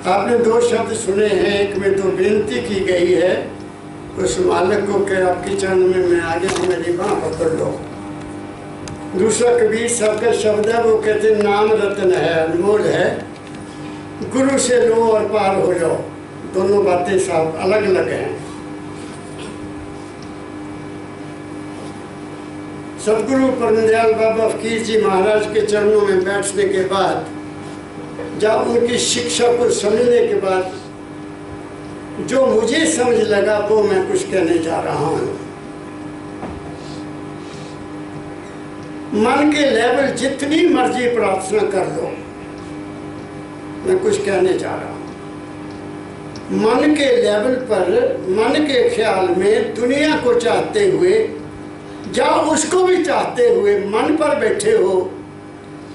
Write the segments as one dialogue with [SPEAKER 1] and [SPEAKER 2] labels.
[SPEAKER 1] आपने दो शब्द सुने हैं, एक में तो बेनती की गई है उस मालिक को कि आपके चरण में मैं आ गया, मेरी बाँह पकड़ लो। दूसरा कबीर साहब का शब्द है, वो कहते हैं नाम रत्न है, अनमोल है, गुरु से लो और पार हो जाओ। दोनों बातें साहब अलग अलग हैं। सतगुरु परमदयाल बाबा फकीर जी महाराज के चरणों में बैठने के बाद, जब उनकी शिक्षा को समझने के बाद जो मुझे समझ लगा वो मैं कुछ कहने जा रहा हूँ। मन के लेवल जितनी मर्जी प्रार्थना कर लो, मैं कुछ कहने जा रहा हूँ। मन के लेवल पर, मन के ख्याल में दुनिया को चाहते हुए, जब उसको भी चाहते हुए मन पर बैठे हो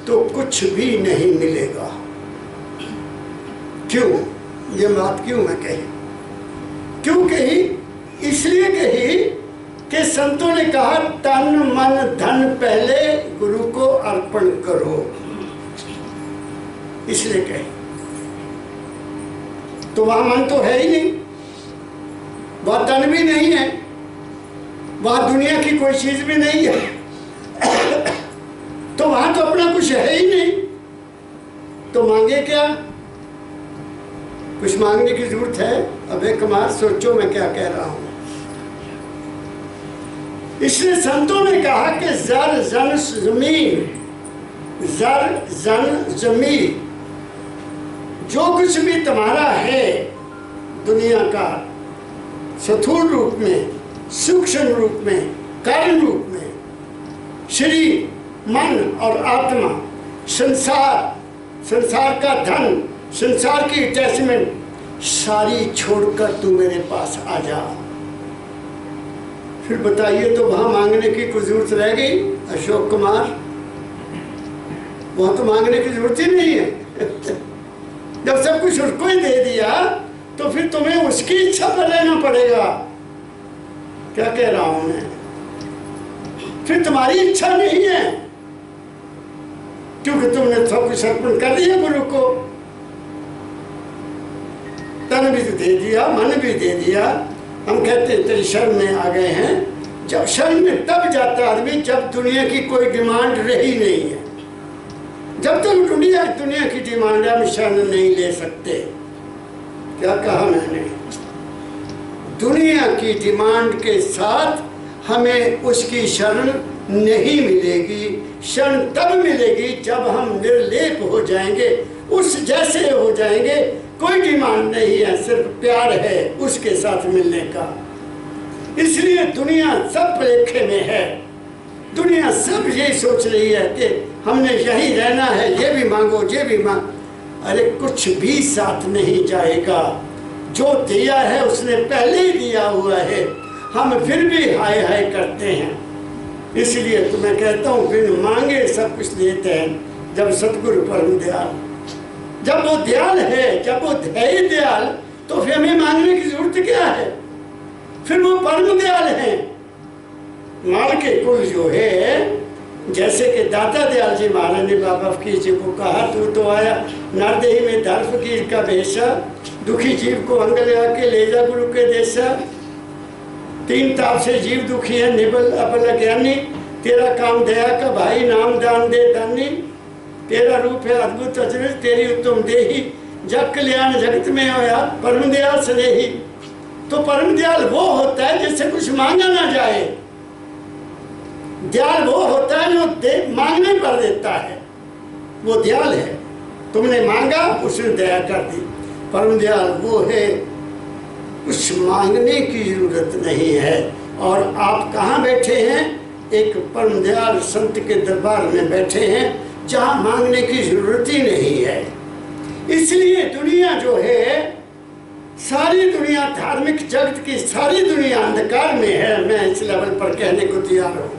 [SPEAKER 1] तो कुछ भी नहीं मिलेगा। क्यों ये बात क्यों मैं कही? क्यों कही? इसलिए कही कि संतों ने कहा तन मन धन पहले गुरु को अर्पण करो, इसलिए कही। तो वहां मन तो है ही नहीं, वह तन भी नहीं है, वहां दुनिया की कोई चीज भी नहीं है, तो वहां तो अपना कुछ है ही नहीं। तो मांगे क्या? कुछ मांगने की जरूरत है? अबे कमाल, सोचो मैं क्या कह रहा हूं। इसलिए संतों ने कहा कि जर जन जमीन, जर जन जमीन, जो कुछ भी तुम्हारा है दुनिया का, स्थूल रूप में, सूक्ष्म रूप में, कारण रूप में, शरीर, मन और आत्मा, संसार, संसार का धन, संसार की अटैचमेंट, सारी छोड़कर तू मेरे पास आ जा। फिर बताइए, तो वहां मांगने की कोई जरूरत रह गई? अशोक कुमार, वहां तो मांगने की जरूरत ही नहीं है। जब सब कुछ उसको ही दे दिया तो फिर तुम्हें उसकी इच्छा पर रहना पड़ेगा। क्या कह रहा हूं मैं? फिर तुम्हारी इच्छा नहीं है, क्योंकि तुमने सब कुछ अर्पण कर दिया गुरु को। तन भी तो दे दिया, मन भी दे दिया। हम कहते हैं तेरी शरण में आ गए हैं। जब शरण में तब जाता आदमी जब दुनिया की कोई डिमांड रही नहीं है। जब तक दुनिया की डिमांड है, हम शरण नहीं ले सकते। क्या कहा मैंने? दुनिया की डिमांड के साथ हमें उसकी शरण नहीं मिलेगी। शरण तब मिलेगी जब हम निर्लेप हो जाएंगे, उस जैसे हो जाएंगे। कोई डिमांड नहीं है, सिर्फ प्यार है उसके साथ मिलने का। इसलिए दुनिया सब लेखे में है। दुनिया सब यही सोच रही है कि हमने यही रहना है, ये भी मांगो, ये भी मांग। अरे कुछ भी साथ नहीं जाएगा। जो दिया है उसने पहले ही दिया हुआ है, हम फिर भी हाय हाय करते हैं। इसलिए तो मैं कहता हूँ बिन मांगे सब कुछ देते हैं। जब सतगुरु परम दयाल, जब वो दयाल है, जब वो है दयाल, तो फिर हमें मांगने की जरूरत क्या है? फिर वो परम दयाल है। माल के कुल जो है, जैसे कि दाता दयाल जी महाराज ने बाबा फकीर जी को कहा, तू तो आया नरदेही में धर फकीर का भेषा, दुखी जीव को अंग लगा के ले जा गुरु के देशा। तीन ताप से जीव दुखी है, निबल अबल ज्ञानी, तेरा काम दया का भाई, नाम दान दे दानी। तेरा रूप है अद्भुत अचरज, तेरी उत्तम देही, जग कल्याण जगत में होया परम दयाल स्नेही। तो परम दयाल वो होता है जिससे कुछ मांगा ना जाए। दयाल वो होता है जो मांगने पर देता है, वो दयाल है। तुमने मांगा, उसने दया कर दी। परम दयाल वो है, कुछ मांगने की जरूरत नहीं है। और आप कहाँ बैठे हैं? एक परम दयाल संत के दरबार में बैठे हैं, जहाँ मांगने की जरूरत ही नहीं है। इसलिए दुनिया जो है, सारी दुनिया, धार्मिक जगत की सारी दुनिया अंधकार में है। मैं इस लेवल पर कहने को तैयार हूँ।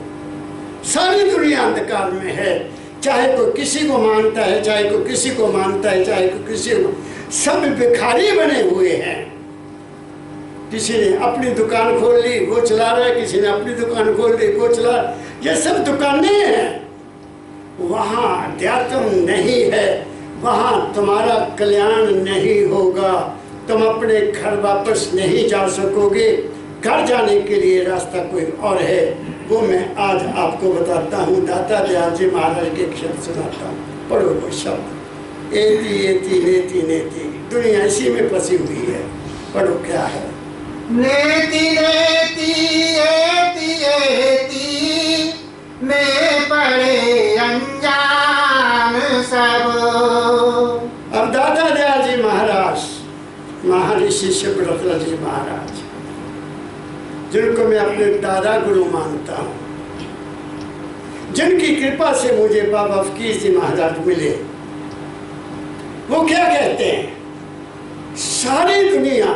[SPEAKER 1] सारी दुनिया अंधकार में है। चाहे कोई किसी को मानता है, चाहे कोई किसी को मानता है, चाहे कोई किसी को, सब भिखारी बने हुए हैं। किसी ने अपनी दुकान खोल ली, वो चला रहा है, किसी ने अपनी दुकान खोल ली, वो चला। ये सब दुकानें हैं, वहाँ अध्यात्म नहीं है। वहाँ तुम्हारा कल्याण नहीं होगा, तुम अपने घर वापस नहीं जा सकोगे। घर जाने के लिए रास्ता कोई और है, वो मैं आज आपको बताता हूँ। दाता दयाल जी महाराज के शब्द सुनाता हूँ, पढ़ो वो शब्द। एति एति नेति नेति, दुनिया इसी में फंसी हुई है। पढ़ो क्या है।
[SPEAKER 2] नेति नेति एति एति में पड़े अनजान सब।
[SPEAKER 1] अब दाता दयाल जी महाराज, महर्षि सुब्रत जी महाराज, जिनको मैं अपने दादा गुरु मानता हूँ, जिनकी कृपा से मुझे बाबा फकीर जी महाराज मिले, वो क्या कहते हैं? सारी दुनिया,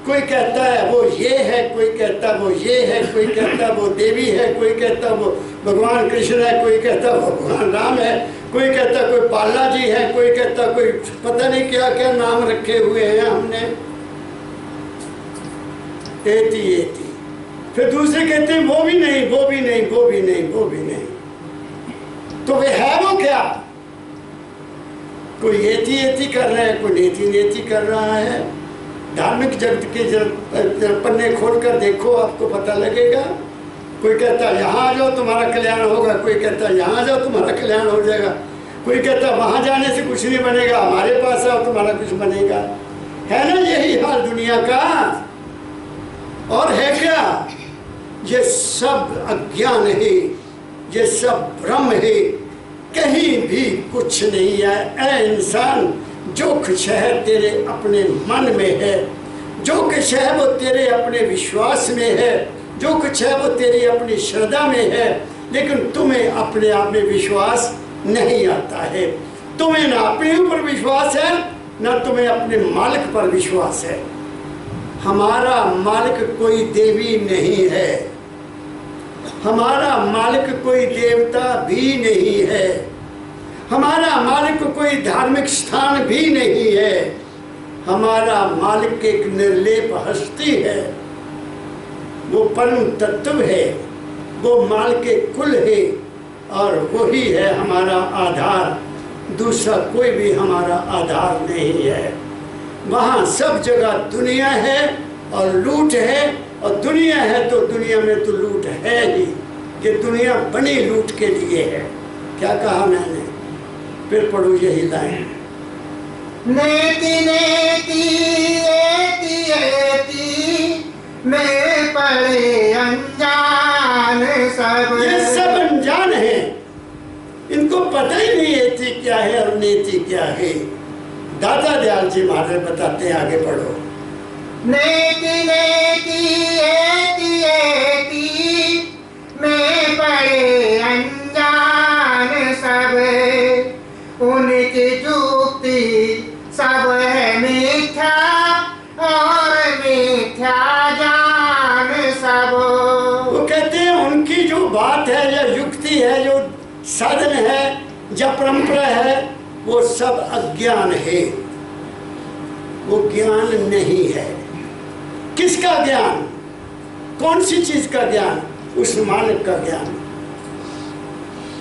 [SPEAKER 1] कोई कहता है वो ये है, कोई कहता वो ये है, कोई कहता वो देवी है, कोई कहता वो भगवान कृष्ण है, कोई कहता वो भगवान राम है, कोई कहता कोई बालाजी है, कोई कहता कोई पता नहीं क्या क्या नाम रखे हुए हैं हमने। एति एति, फिर दूसरे कहते हैं वो भी नहीं, वो भी नहीं, वो भी नहीं, वो भी नहीं। तो वे है वो क्या? कोई एति एति कर रहा है, कोई नेति नेति कर रहा है। धार्मिक जगत के पन्ने खोल कर देखो, आपको पता लगेगा। कोई कहता है यहाँ आ जाओ तुम्हारा कल्याण होगा, कोई कहता है यहाँ आ जाओ तुम्हारा कल्याण हो जाएगा, कोई कहता है वहाँ जाने से कुछ नहीं बनेगा, हमारे पास आओ तुम्हारा कुछ बनेगा। है ना यही हाल दुनिया का? और है क्या? ये सब अज्ञान है, ये सब भ्रम है, कहीं भी कुछ नहीं है। ऐ इंसान, जो कुछ है तेरे अपने मन में है, जो कुछ है वो तेरे अपने विश्वास में है, जो कुछ है वो तेरी अपनी श्रद्धा में है, लेकिन तुम्हें अपने आप में विश्वास नहीं आता है। तुम्हें ना अपने ऊपर विश्वास है, ना तुम्हें अपने मालिक पर विश्वास है। हमारा मालिक कोई देवी नहीं है, हमारा मालिक कोई देवता भी नहीं है, हमारा मालिक कोई धार्मिक स्थान भी नहीं है। हमारा मालिक एक निर्लेप हस्ती है, वो परम तत्व है, वो माल के कुल है, और वही है हमारा आधार। दूसरा कोई भी हमारा आधार नहीं है। वहाँ सब जगह दुनिया है और लूट है, और दुनिया है तो दुनिया में तो लूट है ही। ये दुनिया बनी लूट के लिए है। क्या कहा मैंने? फिर पढ़ो यही लाइन।
[SPEAKER 2] नेति नेति एति एति में पड़े अनजान सब।
[SPEAKER 1] ये सब अनजान है, इनको पता ही नहीं एति क्या है और नेति क्या है। दाता दयाल जी महाराज बताते हैं, आगे पढ़ो।
[SPEAKER 2] नेति नेति एति एति में पड़े अनजान सब। उनकी जुक्ति सब है मिथ्या और मिथ्या जान सब।
[SPEAKER 1] वो कहते हैं उनकी जो बात है या युक्ति है, जो साधन है या परंपरा है, वो सब अज्ञान है, वो ज्ञान नहीं है। किसका ज्ञान? कौन सी चीज का ज्ञान? उस मालिक का ज्ञान।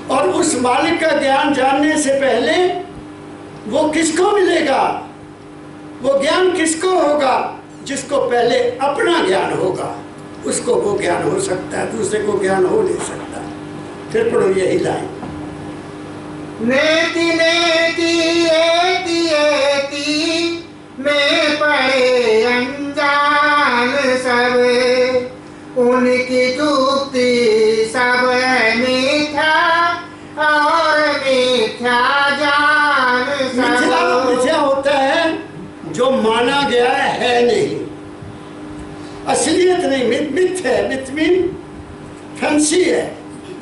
[SPEAKER 1] और उस मालिक का ज्ञान जानने से पहले वो किसको मिलेगा? वो ज्ञान किसको होगा? जिसको पहले अपना ज्ञान होगा, उसको वो ज्ञान हो सकता है, दूसरे को ज्ञान हो नहीं सकता। फिर पढ़ो यही लाइन।
[SPEAKER 2] नेति नेति एति एति में पड़े अनजान सब। उनकी जुक्ति सब है मिथ्या और मिथ्या जान सब।
[SPEAKER 1] मिथ्या होता है जो माना गया है नहीं, असलियत नहीं। मिथ है, मिथ मीन फैंसी है,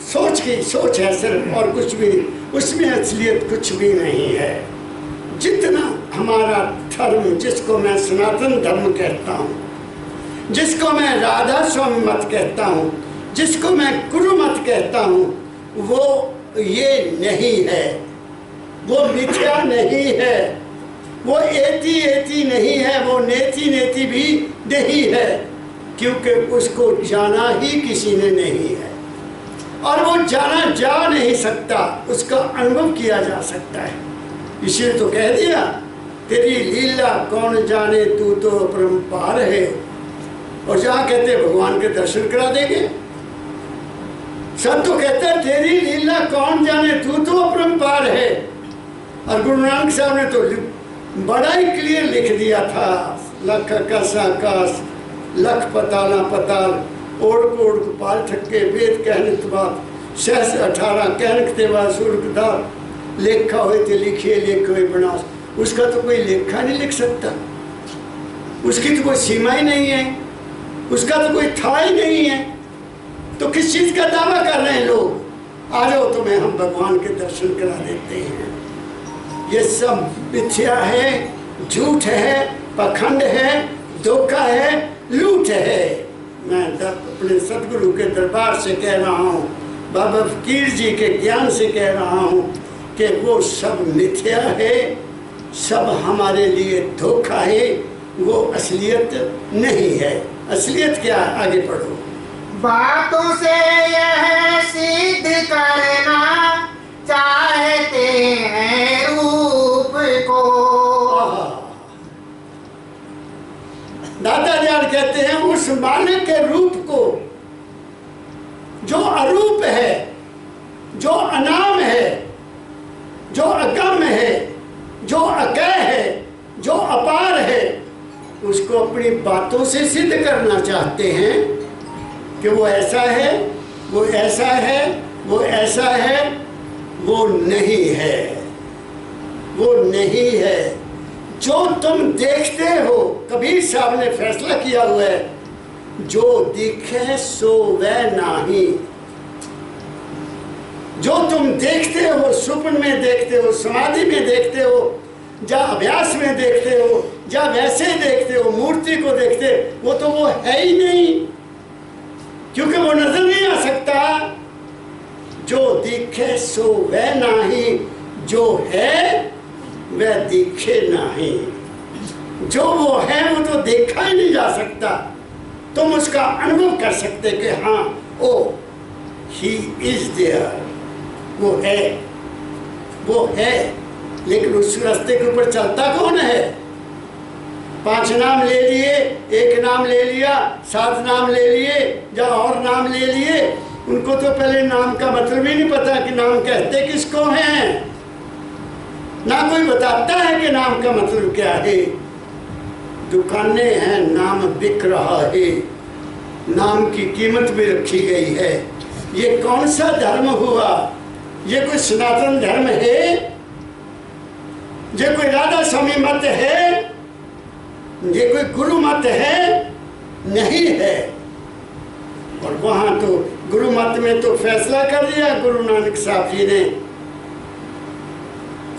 [SPEAKER 1] सोच की सोच है सिर्फ, और कुछ भी नहीं। उसमें असलियत कुछ भी नहीं है। जितना हमारा धर्म, जिसको मैं सनातन धर्म कहता हूँ, जिसको मैं राधा स्वामी मत कहता हूँ, जिसको मैं गुरु मत कहता हूँ, वो ये नहीं है, वो मिथ्या नहीं है, वो एति एति नहीं है, वो नेति नेति भी नहीं है, क्योंकि उसको जाना ही किसी ने नहीं है, और वो जाना जा नहीं सकता, उसका अनुभव किया जा सकता है। इसलिए तो कह दिया तेरी लीला कौन जाने, तू तो अपरंपार है। और जहाँ कहते भगवान के दर्शन करा देंगे, सब तो कहते हैं तेरी लीला कौन जाने, तू तो अपरंपार है। और गुरु नानक साहब ने तो बड़ा ही क्लियर लिख दिया था, लख आकाश आकाश लख पताला पताल, ओढ़ कोड़ पाल थके वेद कहनित बात, सहस 18 कहनक तेवा सुरदार, लेखा हुए तो लिखिए लेख हुए बनास। उसका तो कोई लेखा नहीं लिख सकता, उसकी तो कोई सीमा ही नहीं है, उसका तो कोई था ही नहीं है। तो किस चीज का दावा कर रहे हैं लोग? आ जाओ तुम्हें हम भगवान के दर्शन करा देते हैं। ये सब मिथ्या है, झूठ है, पखंड है, धोखा है, लूट है। मैं अपने सतगुरु के दरबार से कह रहा हूँ, बाबा फकीर जी के ज्ञान से कह रहा हूँ कि वो सब मिथ्या है, सब हमारे लिए धोखा है, वो असलियत नहीं है। असलियत क्या है? आगे पढ़ो।
[SPEAKER 2] बातों से यह सिद्ध करना चाहते हैं रूप को।
[SPEAKER 1] दादा जान कहते हैं उस मालिक के रूप को जो अरूप है, जो अनाम है, जो अगम है, जो अकय है, जो अपार है, उसको अपनी बातों से सिद्ध करना चाहते हैं कि वो ऐसा है, वो ऐसा है, वो ऐसा है। वो नहीं है, वो नहीं है। जो तुम देखते हो, कबीर साहब ने फैसला किया हुआ है, जो दिखे सो वह नाही। जो तुम देखते हो, स्वप्न में देखते हो, समाधि में देखते हो, या अभ्यास में देखते हो, या वैसे देखते हो, मूर्ति को देखते, वो तो वो है ही नहीं, क्योंकि वो नजर नहीं आ सकता। जो दिखे सो वह नाही, जो है वह दिखे नहीं। जो वो है वो तो देखा ही नहीं जा सकता। तुम उसका अनुभव कर सकते कि हाँ ओ ही इज देयर, वो है, वो है। लेकिन उस रास्ते के ऊपर चलता कौन है? 5 नाम ले लिए, 1 नाम ले लिया, 7 नाम ले लिए, या और नाम ले लिए। उनको तो पहले नाम का मतलब ही नहीं पता कि नाम कहते किसको हैं। ना कोई बताता है कि नाम का मतलब क्या है। दुकानें हैं, नाम बिक रहा है, नाम की कीमत भी रखी गई है। ये कौन सा धर्म हुआ? ये कोई सनातन धर्म है? ये कोई राधा स्वामी मत है? ये कोई गुरु मत है? नहीं है। और वहां तो गुरु मत में तो फैसला कर दिया गुरु नानक साहब जी ने,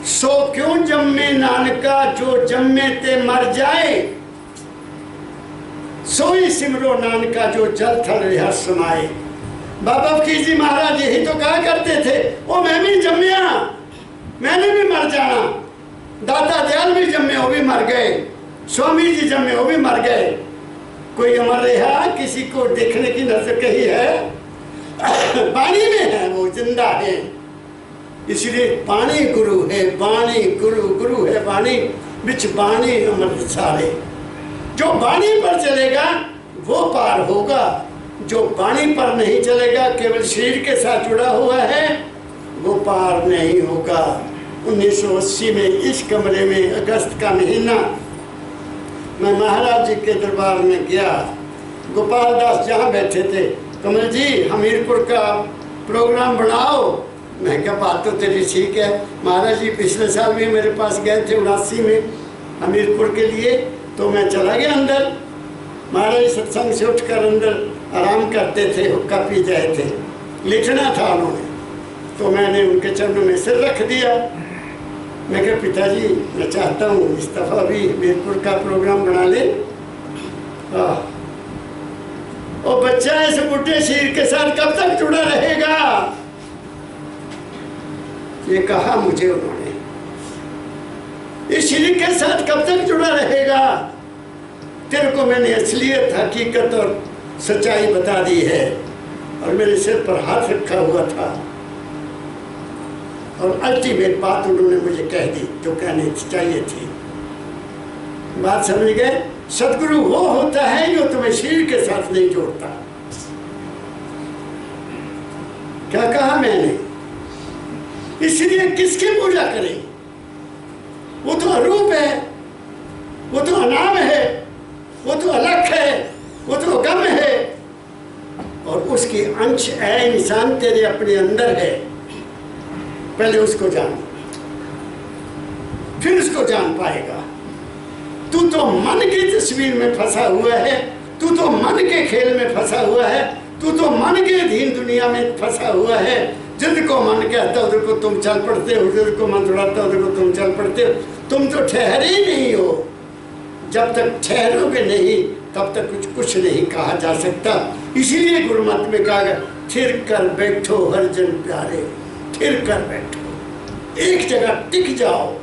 [SPEAKER 1] सो क्यों जम्मे नानका जो जम्मे ते मर जाए, सोई सिमरो नानका जो जल थल रहा समाए। बाबा फकीर जी महाराज यही तो कहा करते थे, वो मैं भी जम्मिया, मैंने भी मर जाना। दाता दयाल भी जम्मे, वो भी मर गए। स्वामी जी जम्मे, वो भी मर गए। कोई अमर रहा? किसी को देखने की नजर कही है? पानी में है, वो जिंदा है। इसलिए पानी गुरु है, बाणी गुरु, गुरु है बाणी, बिच बाणी अमृत सारे। जो बाणी पर चलेगा वो पार होगा, जो बाणी पर नहीं चलेगा, केवल शरीर के साथ जुड़ा हुआ है, वो पार नहीं होगा। 1980 में इस कमरे में अगस्त का महीना मैं महाराज जी के दरबार में गया। गोपाल दास जहाँ बैठे थे, कमल जी हमीरपुर का प्रोग्राम बनाओ। मैं क्या बात तो तेरी ठीक है। महाराज जी पिछले साल भी मेरे पास गए थे 79 में हमीरपुर के लिए, तो मैं चला गया अंदर। महाराज जी सत्संग से उठकर अंदर आराम करते थे, हुक्का पी जाए थे, लिखना था उन्होंने, तो मैंने उनके चरणों में सिर रख दिया। मैं कहा पिताजी मैं चाहता हूँ इस दफ़ा भी हमीरपुर का प्रोग्राम बना ले। और बच्चा इस बुढ़े शरीर के साथ कब तक जुड़ा रहेगा? ये कहा मुझे उन्होंने, इस शरीर के साथ कब तक जुड़ा रहेगा? तेरे को मैंने असलियत, हकीकत और सच्चाई बता दी है। और मेरे सिर पर हाथ रखा हुआ था। और अल्टीमेट बात उन्होंने मुझे कह दी जो कहनी चाहिए थी। बात समझ गए? सदगुरु वो होता है जो तुम्हें शरीर के साथ नहीं जोड़ता। क्या कहा मैंने? इसलिए किसकी पूजा करें? वो तो अरूप है, वो तो अनाम है, वो तो अलग है, वो तो गम है, और उसकी अंश है इंसान तेरे अपने अंदर है। पहले उसको जान, फिर उसको जान पाएगा। तू तो मन की तस्वीर में फंसा हुआ है, तू तो मन के खेल में फंसा हुआ है, तू तो मन के अधीन दुनिया में फंसा हुआ है। जिनको मन कहता उधर को तुम चल पड़ते हो, उधर को मन दौड़ाता उधर को तुम चल पड़ते हो। तुम तो ठहरे ही नहीं हो। जब तक ठहरोगे नहीं तब तक कुछ नहीं कहा जा सकता। इसीलिए गुरुमत में कहा गया, थिर कर बैठो हर जन प्यारे, थिर कर बैठो, एक जगह टिक जाओ,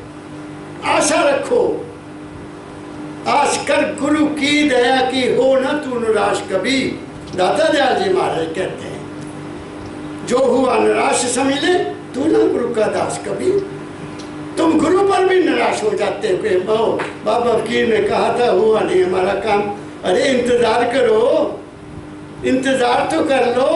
[SPEAKER 1] आशा रखो, आश कर गुरु की दया की हो न तू निराश कभी। दाता दयाल जी महाराज कहते हैं, जो हुआ निराश समझ ले, तू ना गुरु का दास कभी। तुम गुरु पर भी निराश हो जाते हो। बाबा फकीर ने कहा था हुआ नहीं हमारा काम। अरे इंतजार करो, इंतजार तो कर लो।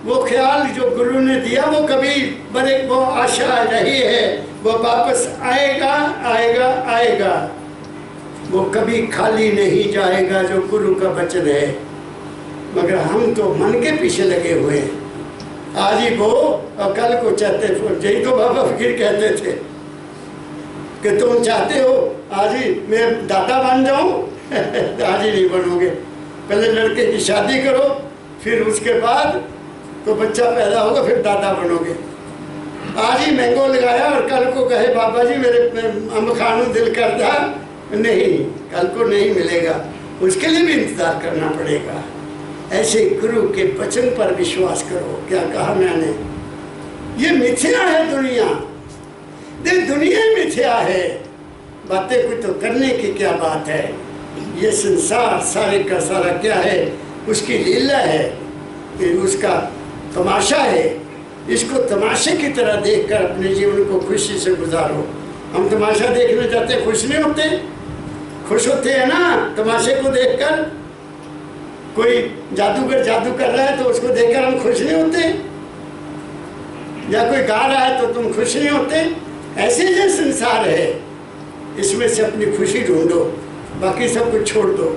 [SPEAKER 1] वो ख्याल जो गुरु ने दिया वो कभी बड़े वो आशा रही है, वो वापस आएगा आएगा आएगा। वो कभी खाली नहीं जाएगा जो गुरु का वचन है। मगर हम तो मन के पीछे लगे हुए हैं। आज ही वो और कल को चाहते। यही तो बाबा फकीर कहते थे कि तुम चाहते हो आज ही मैं दादा बन जाऊं। आज ही नहीं बनोगे। पहले लड़के की शादी करो, फिर उसके बाद तो बच्चा पैदा होगा, फिर दादा बनोगे। आज ही मैंगो लगाया और कल को कहे बाबा जी मेरे अम्ब खानू दिल करता, नहीं, कल को नहीं मिलेगा। उसके लिए भी इंतजार करना पड़ेगा। ऐसे गुरु के वचन पर विश्वास करो। क्या कहा मैंने? ये मिथ्या है दुनिया, दुनिया मिथ्या है। बातें कुछ तो करने की क्या बात है। ये संसार सारे का सारा क्या है? उसकी लीला है, उसका तमाशा है। इसको तमाशे की तरह देखकर अपने जीवन को खुशी से गुजारो। हम तमाशा देखने जाते खुश नहीं होते? खुश होते हैं ना तमाशे को देखकर। कोई जादूगर जादू कर रहा है तो उसको देखकर हम खुश नहीं होते? या कोई गा रहा है तो तुम खुश नहीं होते? ऐसे जो संसार है इसमें से अपनी खुशी ढूंढो, बाकी सब कुछ छोड़ दो,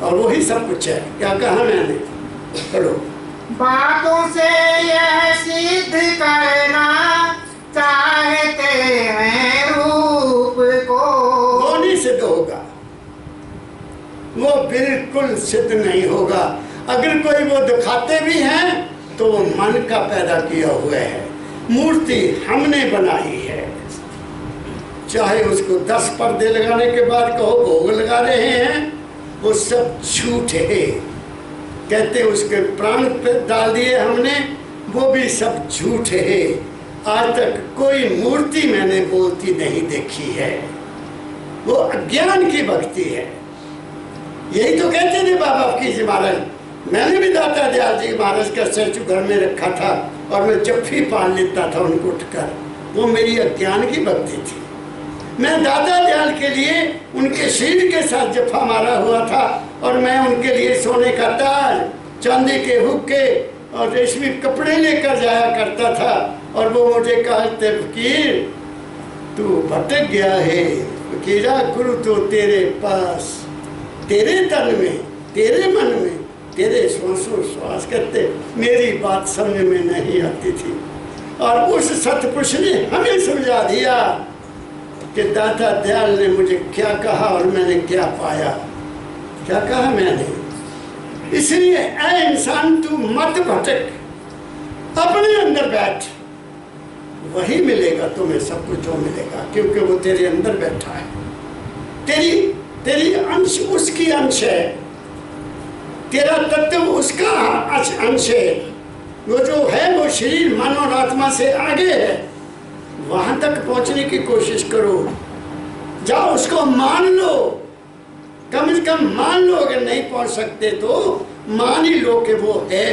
[SPEAKER 1] और वही सब कुछ है। क्या कहा मैंने? पढ़ो।
[SPEAKER 2] बातों से यह सिद्ध करना चाहते हैं रूप को,
[SPEAKER 1] वो नहीं सिद्ध होगा, वो बिल्कुल सिद्ध नहीं होगा। अगर कोई वो दिखाते भी हैं तो वो मन का पैदा किया हुआ है। मूर्ति हमने बनाई है, चाहे उसको 10 पर्दे लगाने के बाद कहो भोग लगा रहे हैं, वो सब झूठ है। कहते उसके प्राण पे डाल दिए हमने, वो भी सब झूठ है। आज तक कोई मूर्ति मैंने बोलती नहीं देखी है। वो अज्ञान की भक्ति है। यही तो कहते थे बाबा फकीर जी महाराज। मैंने भी दाता दयाल जी महाराज का स्टैचू घर में रखा था और मैं जफ्फी पाल लेता था उनको उठकर। वो मेरी अज्ञान की भक्ति थी। मैं दाता दयाल के लिए उनके शरीर के साथ जफ्फा मारा हुआ था और मैं उनके लिए सोने का ताज, चांदी के हुक्के और रेशमी कपड़े लेकर जाया करता था। और वो मुझे कहते फकीर तू भटक गया है, फकीरा गुरु तो तेरे पास, तेरे तन में, तेरे मन में, तेरे श्वास करते। मेरी बात समझ में नहीं आती थी और उस सतपुरुष ने हमें समझा दिया कि दाता दयाल ने मुझे क्या कहा और मैंने क्या पाया। क्या कहा मैंने? इसलिए ऐ इंसान तू मत भटक, अपने अंदर बैठ, वही मिलेगा तुम्हें सब कुछ जो मिलेगा, क्योंकि वो तेरे अंदर बैठा है। तेरी अंश उसकी अंश है, तेरा तत्व उसका अंश है। वो जो है वो शरीर मन और आत्मा से आगे है। वहां तक पहुंचने की कोशिश करो, जाओ उसको मान लो, कम से कम मान लो। अगर नहीं पहुंच सकते तो मान ही लो कि वो है,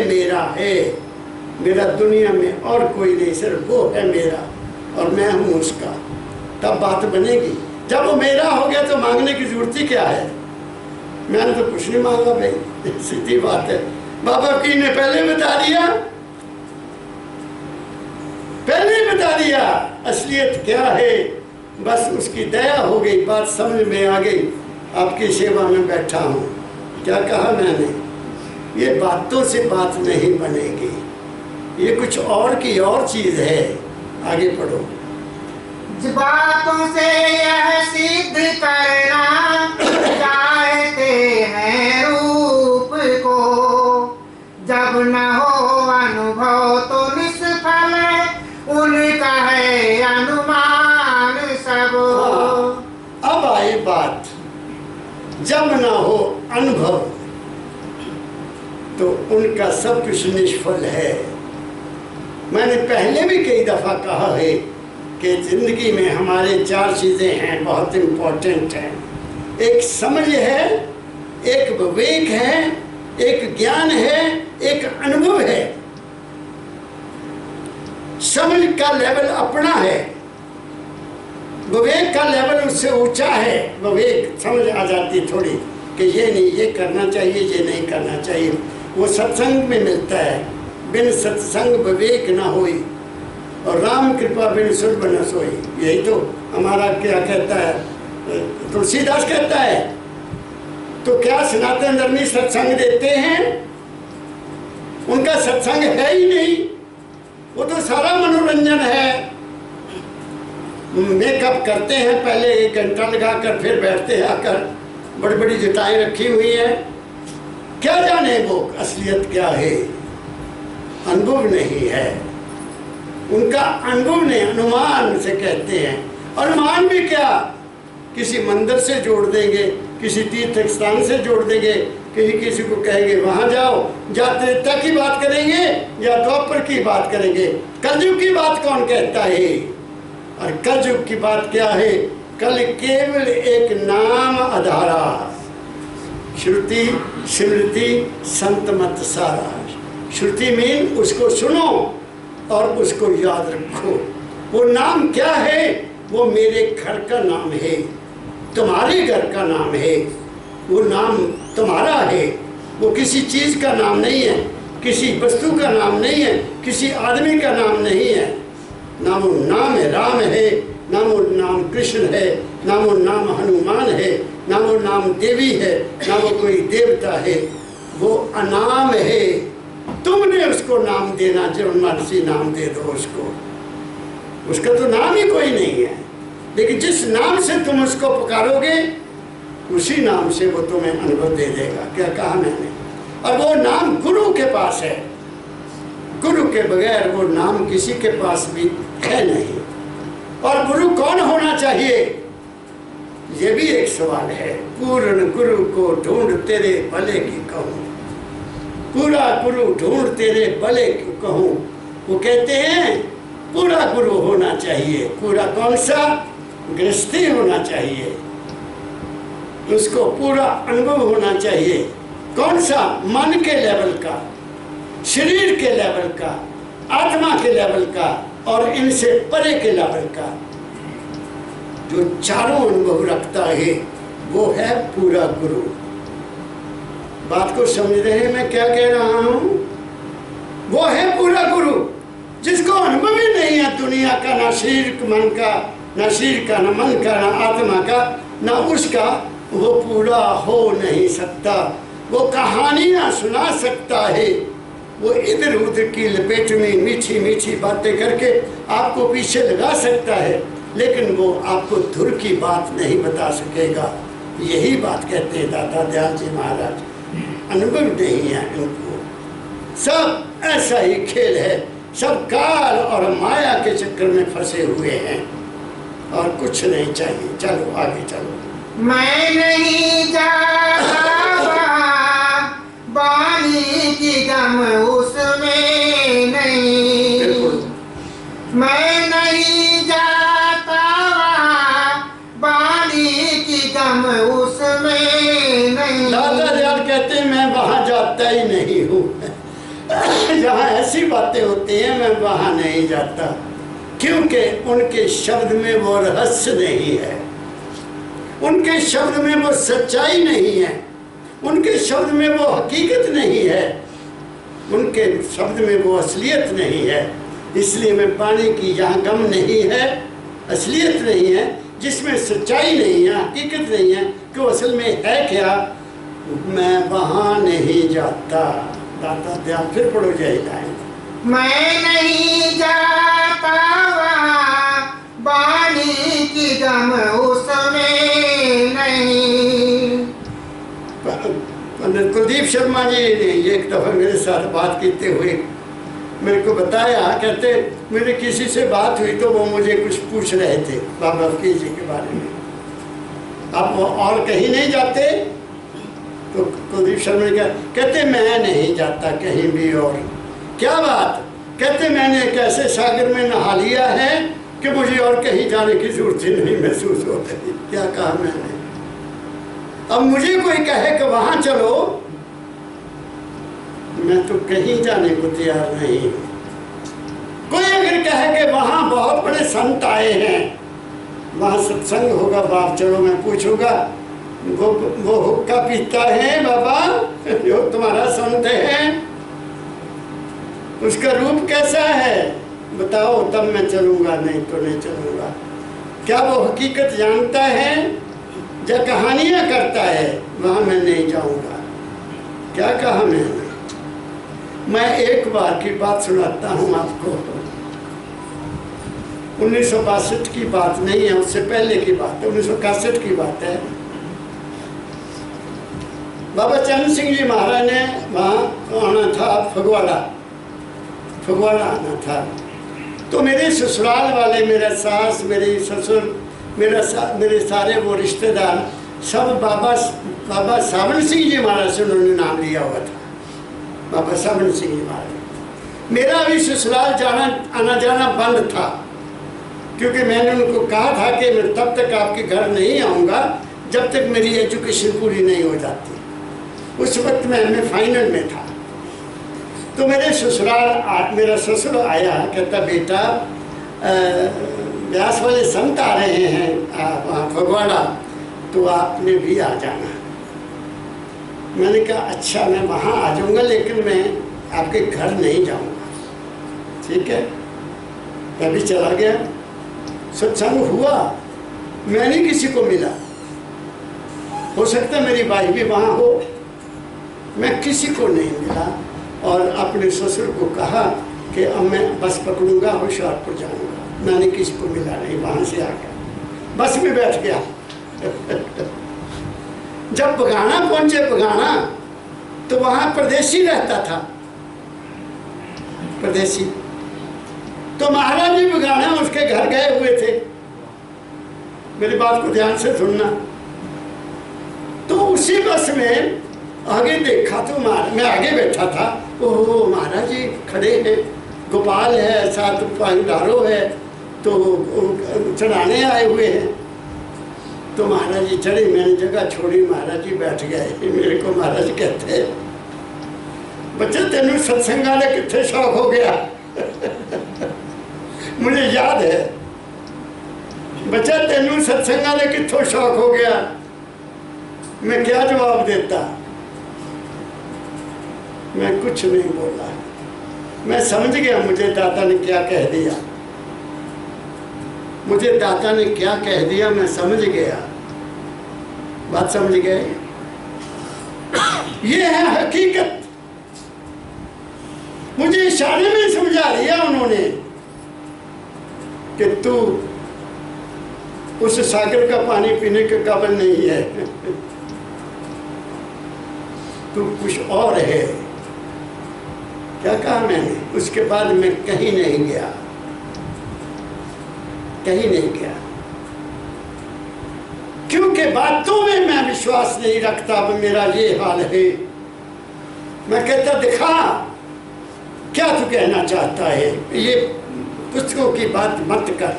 [SPEAKER 1] मेरा दुनिया में और कोई नहीं, सिर्फ वो है मेरा। और मैं हूँ उसका, तब बात बनेगी। जब वो मेरा हो गया तो मांगने की जरूरत ही क्या है? मैंने तो कुछ नहीं मांगा भाई, सीधी बात है। बाबा की ने पहले बता दिया, पहले ही बता दिया असलियत क्या है। बस उसकी दया हो गई, बात समझ में आ गई। आपकी सेवा में बैठा हूँ। क्या कहा मैंने? ये बातों से बात नहीं बनेगी, ये कुछ और की और चीज है। आगे पढ़ो।
[SPEAKER 2] बातों से यह सिद्ध करना चाहते हैं रूप को, जब न हो अनुभव तो निष्फल उनका है अनुमान सब।
[SPEAKER 1] अब आई बात, जब न हो अनुभव तो उनका सब कुछ निष्फल है। मैंने पहले भी कई दफा कहा है कि जिंदगी में हमारे 4 चीजें हैं, बहुत इम्पोर्टेंट हैं। एक समझ है, एक विवेक है, एक ज्ञान है, एक अनुभव है। समझ का लेवल अपना है, विवेक का लेवल उससे ऊंचा है। विवेक समझ आ जाती थोड़ी कि ये नहीं, ये करना चाहिए, ये नहीं करना चाहिए। वो सत्संग में मिलता है। बिन सत्संग विवेक न होई, और राम कृपा बिन सुर न सोई। यही तो हमारा क्या कहता है, तुलसीदास कहता है। तो क्या सनातन धर्मी सत्संग देते हैं? उनका सत्संग है ही नहीं, वो तो सारा मनोरंजन है। मेकअप करते हैं, पहले 1 घंटा लगाकर फिर बैठते हैं आकर, बड़ी बड़ी जटाएं रखी हुई हैं। क्या जाने वो असलियत क्या है? अनुभव नहीं है उनका। अनुभव नहीं, अनुमान से कहते हैं। अनुमान भी क्या, किसी मंदिर से जोड़ देंगे, किसी तीर्थ स्थान से जोड़ देंगे, किसी को कहेंगे वहां जाओ, या त्रेता की बात करेंगे या द्वापर की बात करेंगे। कलयुग की बात कौन कहता है? और कलयुग की बात क्या है? कल केवल एक नाम आधारा, श्रुति स्मृति संत मत सारा। श्रुति मीन उसको सुनो और उसको याद रखो। वो नाम क्या है? वो मेरे घर का नाम है, तुम्हारे घर का नाम है। वो नाम तुम्हारा है, वो किसी चीज का नाम नहीं है, किसी वस्तु का नाम नहीं है, किसी आदमी का नाम नहीं है। नामो नाम है, राम है, नामो नाम कृष्ण है, नामो नाम हनुमान है, नामो नाम देवी है, नामो कोई देवता है। वो अनाम है। तुमने उसको नाम देना, जो मर्जी नाम दे दो उसको, उसका तो नाम ही कोई नहीं है। लेकिन जिस नाम से तुम उसको पुकारोगे, उसी नाम से वो तुम्हें अनुभव दे देगा। क्या कहा मैंने? और वो नाम गुरु के पास है। गुरु के बगैर वो नाम किसी के पास भी है नहीं। और गुरु कौन होना चाहिए? ये भी एक सवाल है। पूर्ण गुरु को ढूंढ तेरे भले की कहूँ, पूरा गुरु ढूंढ तेरे भले की कहूँ। वो कहते हैं पूरा गुरु होना चाहिए। पूरा कौन सा? गृहस्थी होना चाहिए, उसको पूरा अनुभव होना चाहिए। कौन सा? मन के लेवल का, शरीर के लेवल का, आत्मा के लेवल का, और इनसे परे के लेवल का। जो चारों अनुभव रखता है वो है पूरा गुरु। बात को समझ रहे हैं मैं क्या कह रहा हूं? वो है पूरा गुरु जिसको अनुभव ही नहीं है दुनिया का, ना शरीर मन का, ना शरीर का, ना मन का, ना आत्मा का, ना उसका। वो पूरा हो नहीं सकता। वो कहानियां सुना सकता है, वो इधर उधर की लपेट में मीठी मीठी बातें करके आपको पीछे लगा सकता है, लेकिन वो आपको धुर की बात नहीं बता सकेगा। यही बात कहते हैं दादा दयाल जी महाराज। अनुभव नहीं है इनको, सब ऐसा ही खेल है। सब काल और माया के चक्कर में फंसे हुए हैं और कुछ नहीं चाहिए। चलो आगे चलो।
[SPEAKER 2] मैं नहीं जाता बानी की गम उसमें नहीं, मैं नहीं जाता बानी की गम उसमें नहीं।
[SPEAKER 1] दादा दयाल कहते हैं मैं वहां जाता ही नहीं हूँ। जहाँ ऐसी बातें होती हैं मैं वहां नहीं जाता। क्योंकि उनके शब्द में वो रहस्य नहीं है, उनके शब्द में वो सच्चाई नहीं है, उनके शब्द में वो हकीकत नहीं है, उनके शब्द में वो असलियत नहीं है। इसलिए मैं पानी की जहाँ गम नहीं है, असलियत नहीं है, जिसमें सच्चाई नहीं है, हकीकत नहीं है कि वो असल में है क्या, मैं वहाँ नहीं जाता। दाता ध्यान फिर पढ़ो जाए।
[SPEAKER 2] मैं नहीं जाता वहाँ, पानी की गम उसमें नहीं।
[SPEAKER 1] कुलदीप शर्मा जी ने एक दफ़ा मेरे साथ बात करते हुए मेरे को बताया, कहते मेरे किसी से बात हुई तो वो मुझे कुछ पूछ रहे थे बाबा फकीर जी के बारे में, आप वो और कहीं नहीं जाते? तो कुलदीप शर्मा ने कहते मैं नहीं जाता कहीं भी। और क्या बात? कहते मैंने एक ऐसे सागर में नहा लिया है कि मुझे और कहीं जाने की जरूरत ही नहीं महसूस हो रही। क्या कहा मैंने? अब मुझे कोई कहे कि वहां चलो, मैं तो कहीं जाने को तैयार नहीं। कोई अगर कहे कि वहां बहुत बड़े संत आए हैं, वहां सत्संग होगा, बाप चलो, मैं पूछूंगा वो हुक्का पीता है बाबा जो तुम्हारा संत है, उसका रूप कैसा है बताओ, तब मैं चलूंगा, नहीं तो नहीं चलूंगा। क्या वो हकीकत जानता है या कहानियां करता है? वहां मैं नहीं जाऊंगा। क्या कहा मैंने? मैं एक बार की बात सुनाता हूं आपको, 1962 की बात नहीं है, उससे पहले की बात है, 1961 की बात है। बाबा चरण सिंह जी महाराज ने वहाँ आना था, फगवाड़ा आना था। तो मेरे ससुराल वाले, मेरा सास, मेरी ससुर, मेरे सारे वो रिश्तेदार सब बाबा सावन सिंह जी महाराज से उन्होंने नाम लिया हुआ था, बाबा सावन सिंह जी महाराज। मेरा भी ससुराल आना जाना बंद था, क्योंकि मैंने उनको कहा था कि मैं तब तक आपके घर नहीं आऊँगा जब तक मेरी एजुकेशन पूरी नहीं हो जाती। उस वक्त मैं फाइनल में था। तो मेरे ससुराल मेरा ससुर आया, कहता बेटा व्यास वाले संत आ रहे हैं वहाँ फगवाड़ा, तो आपने भी आ जाना। मैंने कहा अच्छा मैं वहाँ आ जाऊँगा, लेकिन मैं आपके घर नहीं जाऊँगा। ठीक है, मैं भी चला गया। सत्संग हुआ, मैं नहीं किसी को मिला, हो सकता मेरी भाई भी वहाँ हो, मैं किसी को नहीं मिला। और अपने ससुर को कहा कि अब मैं बस पकड़ूंगा, होशियारपुर जाऊंगा। मैंने किसी को मिला नहीं, वहाँ से आ गया, बस में बैठ गया। जब बगाना पहुंचे, बगाना तो वहाँ परदेसी रहता था, परदेसी। तो महाराज जी बगाना उसके घर गए हुए थे, मेरी बात को ध्यान से सुनना। तो उसी बस में आगे देखा तो मैं आगे बैठा था, ओहो महाराज जी खड़े हैं, गोपाल है, साथ पांडारो है, तो चढ़ाने आए हुए हैं। तो महाराज जी चढ़े, मैंने जगह छोड़ी, महाराज जी बैठ गए। मेरे को महाराज कहते बच्चे तेनू सत्संग वाले कितने शौक हो गया। मुझे याद है, बच्चा तेनू सत्संग वाले कितों शौक हो गया। मैं क्या जवाब देता? मैं कुछ नहीं बोला। मैं समझ गया मुझे दाता ने क्या कह दिया, मुझे दाता ने क्या कह दिया, मैं समझ गया। बात समझ गए? ये है हकीकत। मुझे इशारे में समझा दिया उन्होंने कि तू उस सागर का पानी पीने के काबिल नहीं है, तू कुछ और है। क्या कहा मैंने? उसके बाद मैं कहीं नहीं गया, कहीं नहीं गया, क्योंकि बातों में मैं विश्वास नहीं रखता। अब मेरा ये हाल है, मैं कहता दिखा क्या तू कहना चाहता है, ये पुस्तकों की बात मत कर।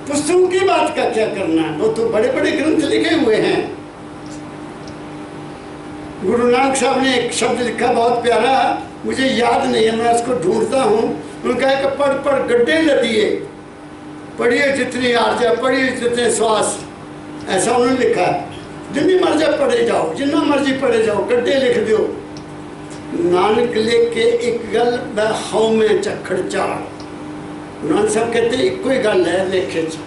[SPEAKER 1] पुस्तकों की बात का क्या करना, वो तो बड़े बड़े ग्रंथ लिखे हुए हैं। गुरु नानक साहब ने एक शब्द लिखा बहुत प्यारा, मुझे याद नहीं है, मैं उसको ढूंढता हूँ। उन्होंने कहा कि पढ़ पढ़ गड्ढे लदिए, पढ़िए जितनी आर्जा, पढ़िए जितने श्वास, ऐसा उन्होंने लिखा। जितनी मर्जी पढ़े जाओ, जितना मर्जी पढ़े जाओ, गड्ढे लिख दो। नानक लेके एक गल बहाव में चखड़ चाड़, नानक साहब कहते एक कोई गल है लेखे च,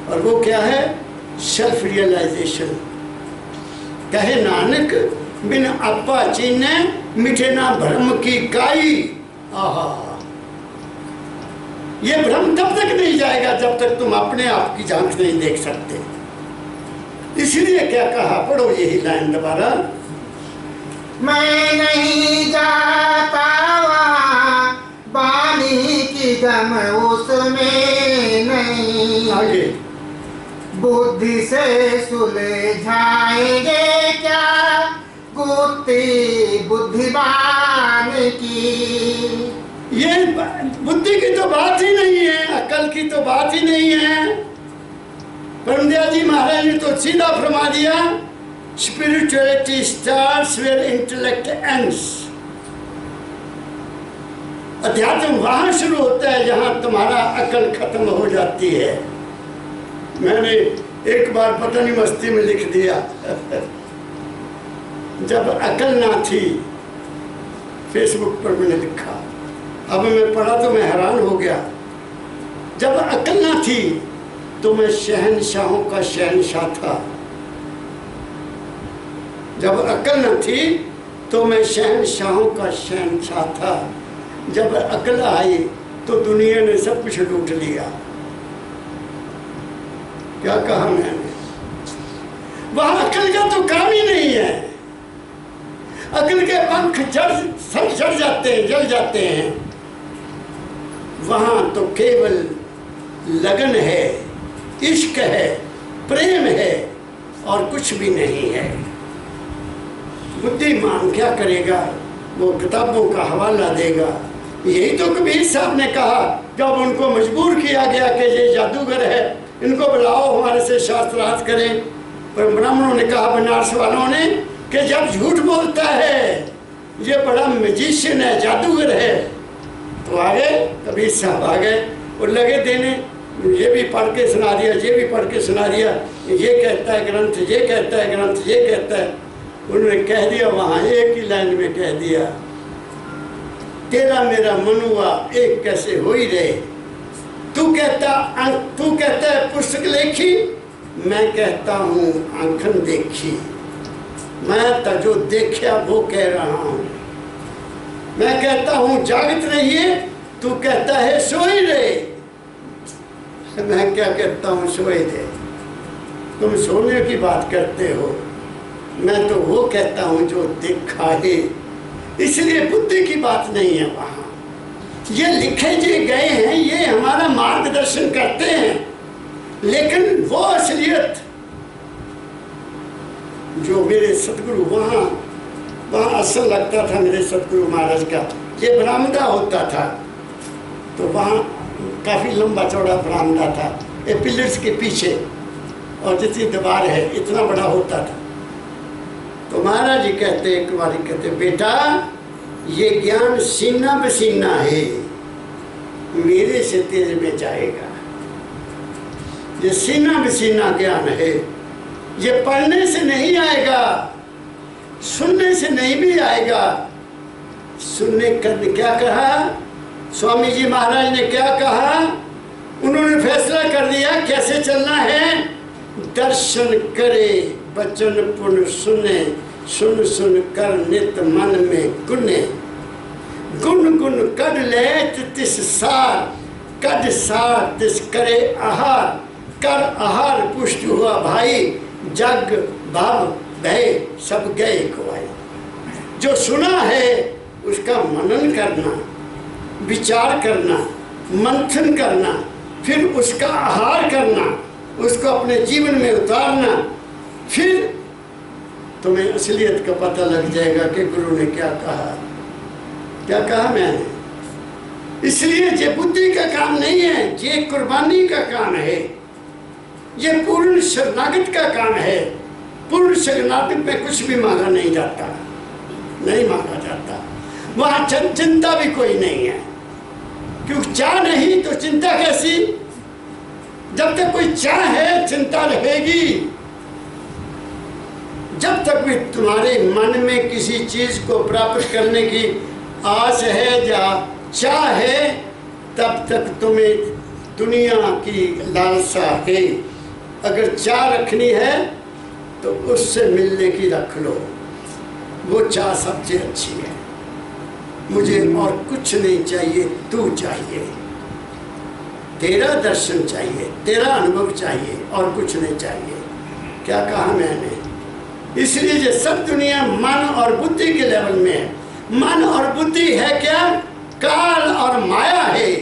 [SPEAKER 1] और वो क्या है? Self realisation. कहे नानक बिन आपा चीने मिठे ना भ्रम की काई। आहा, ये भ्रम तब तक नहीं जाएगा जब तक तुम अपने आप की झांक नहीं देख सकते। इसलिए क्या कहा, पढ़ो यही लाइन दोबारा।
[SPEAKER 2] मैं नहीं जाता वहाँ, पानी की गम उसमें नहीं।
[SPEAKER 1] आगे,
[SPEAKER 2] बुद्धि से सुलझाएंगे क्या गुत्थी बुद्धिमान की।
[SPEAKER 1] ये बुद्धि की तो बात ही नहीं है, अकल की तो बात ही नहीं है। परमदयाल जी महाराज ने तो सीधा फरमा दिया, spirituality starts where intellect ends. अध्यात्म वहां शुरू होता है जहां तुम्हारा अकल खत्म हो जाती है। मैंने एक बार पता नहीं मस्ती में लिख दिया जब अकल ना थी, फेसबुक पर मैंने लिखा, अब मैं पढ़ा तो मैं हैरान हो गया। जब अकल ना थी तो मैं शहनशाहों का शहनशाह था। जब अकल न थी तो मैं शहनशाहों का शहनशाह था। जब अकल आई तो दुनिया ने सब कुछ लूट लिया। क्या कहा मैंने? वहां अकल का तो काम ही नहीं है। अकल के पंख सब चढ़ जाते हैं, जल जाते हैं। वहां तो केवल लगन है, इश्क है, प्रेम है, और कुछ भी नहीं है। बुद्धिमान क्या करेगा? वो किताबों का हवाला देगा। यही तो कबीर साहब ने कहा जब उनको मजबूर किया गया कि ये जादूगर है, इनको बुलाओ हमारे से शास्त्रार्थ करें। पर ब्राह्मणों ने कहा, बनारस वालों ने, कि जब झूठ बोलता है ये बड़ा मैजिशियन है, जादूगर है। तो आ गए कबीर साहब, आ गए और लगे देने, ये भी पढ़ के सुना दिया, ये भी पढ़ के सुना दिया, ये कहता है ग्रंथ, ये कहता है ग्रंथ, ये कहता है। उन्होंने कह दिया वहाँ, एक ही लाइन में कह दिया, तेरा मेरा मनुआ एक कैसे हो ही रहे। तू कहता है पुस्तक लेखी, मैं कहता हूँ आंखन देखी। मैं तो जो देखा वो कह रहा हूँ। मैं कहता हूँ जागत रहिए, तू कहता है सोई रहे। मैं क्या कहता हूँ, सोए दे। तुम सोने की बात करते हो, मैं तो वो कहता हूँ जो देखा है। इसलिए बुद्धि की बात नहीं है वहाँ। ये लिखे जे गए हैं, ये हमारा मार्गदर्शन करते हैं, लेकिन वो असलियत जो मेरे सतगुरु वहाँ असल लगता था मेरे सतगुरु महाराज का। ये बरामदा होता था, तो वहाँ काफ़ी लंबा चौड़ा बरामदा था, ये पिलर्स के पीछे, और जितनी दीवार है इतना बड़ा होता था। तो महाराज जी कहते, एक बार कहते, बेटा ये ज्ञान सीना बसीना है, मेरे से तेरे में जाएगा। ये सीना बसीना ज्ञान है, ये पढ़ने से नहीं आएगा, सुनने से नहीं भी आएगा। सुनने करने क्या कहा स्वामी जी महाराज ने, क्या कहा? उन्होंने फैसला कर दिया कैसे चलना है। दर्शन करे बचन पुन सुने, सुन सुन कर नित मन में गुने। गुण गुण कड ले तिस सार, कड सार तिस करे आहार। कर आहार पुष्ट हुआ भाई, जग भव भय सब गए खुआई। जो सुना है उसका मनन करना, विचार करना, मंथन करना, फिर उसका आहार करना, उसको अपने जीवन में उतारना, फिर तुम्हें असलियत का पता लग जाएगा कि गुरु ने क्या कहा। क्या कहा मैंने? इसलिए ये बुद्धि का काम नहीं है, ये कुर्बानी का काम है, ये पूर्ण शरणागत का काम है। पूर्ण शरणागत में कुछ भी मांगा नहीं जाता, नहीं मांगा जाता। वहाँ चिंता भी कोई नहीं है। क्योंकि चाह नहीं तो चिंता कैसी? जब तक कोई चाह है चिंता रहेगी। जब तक भी तुम्हारे मन में किसी चीज को प्राप्त करने की आस है या चाह है, तब तक तुम्हें दुनिया की लालसा है। अगर चाह रखनी है तो उससे मिलने की रख लो, वो चाह सबसे अच्छी है। मुझे और कुछ नहीं चाहिए, तू चाहिए, तेरा दर्शन चाहिए, तेरा अनुभव चाहिए, और कुछ नहीं चाहिए। क्या कहा मैंने? इसलिए जो सब दुनिया मन और बुद्धि के लेवल में है। मन और बुद्धि है क्या? काल और माया है।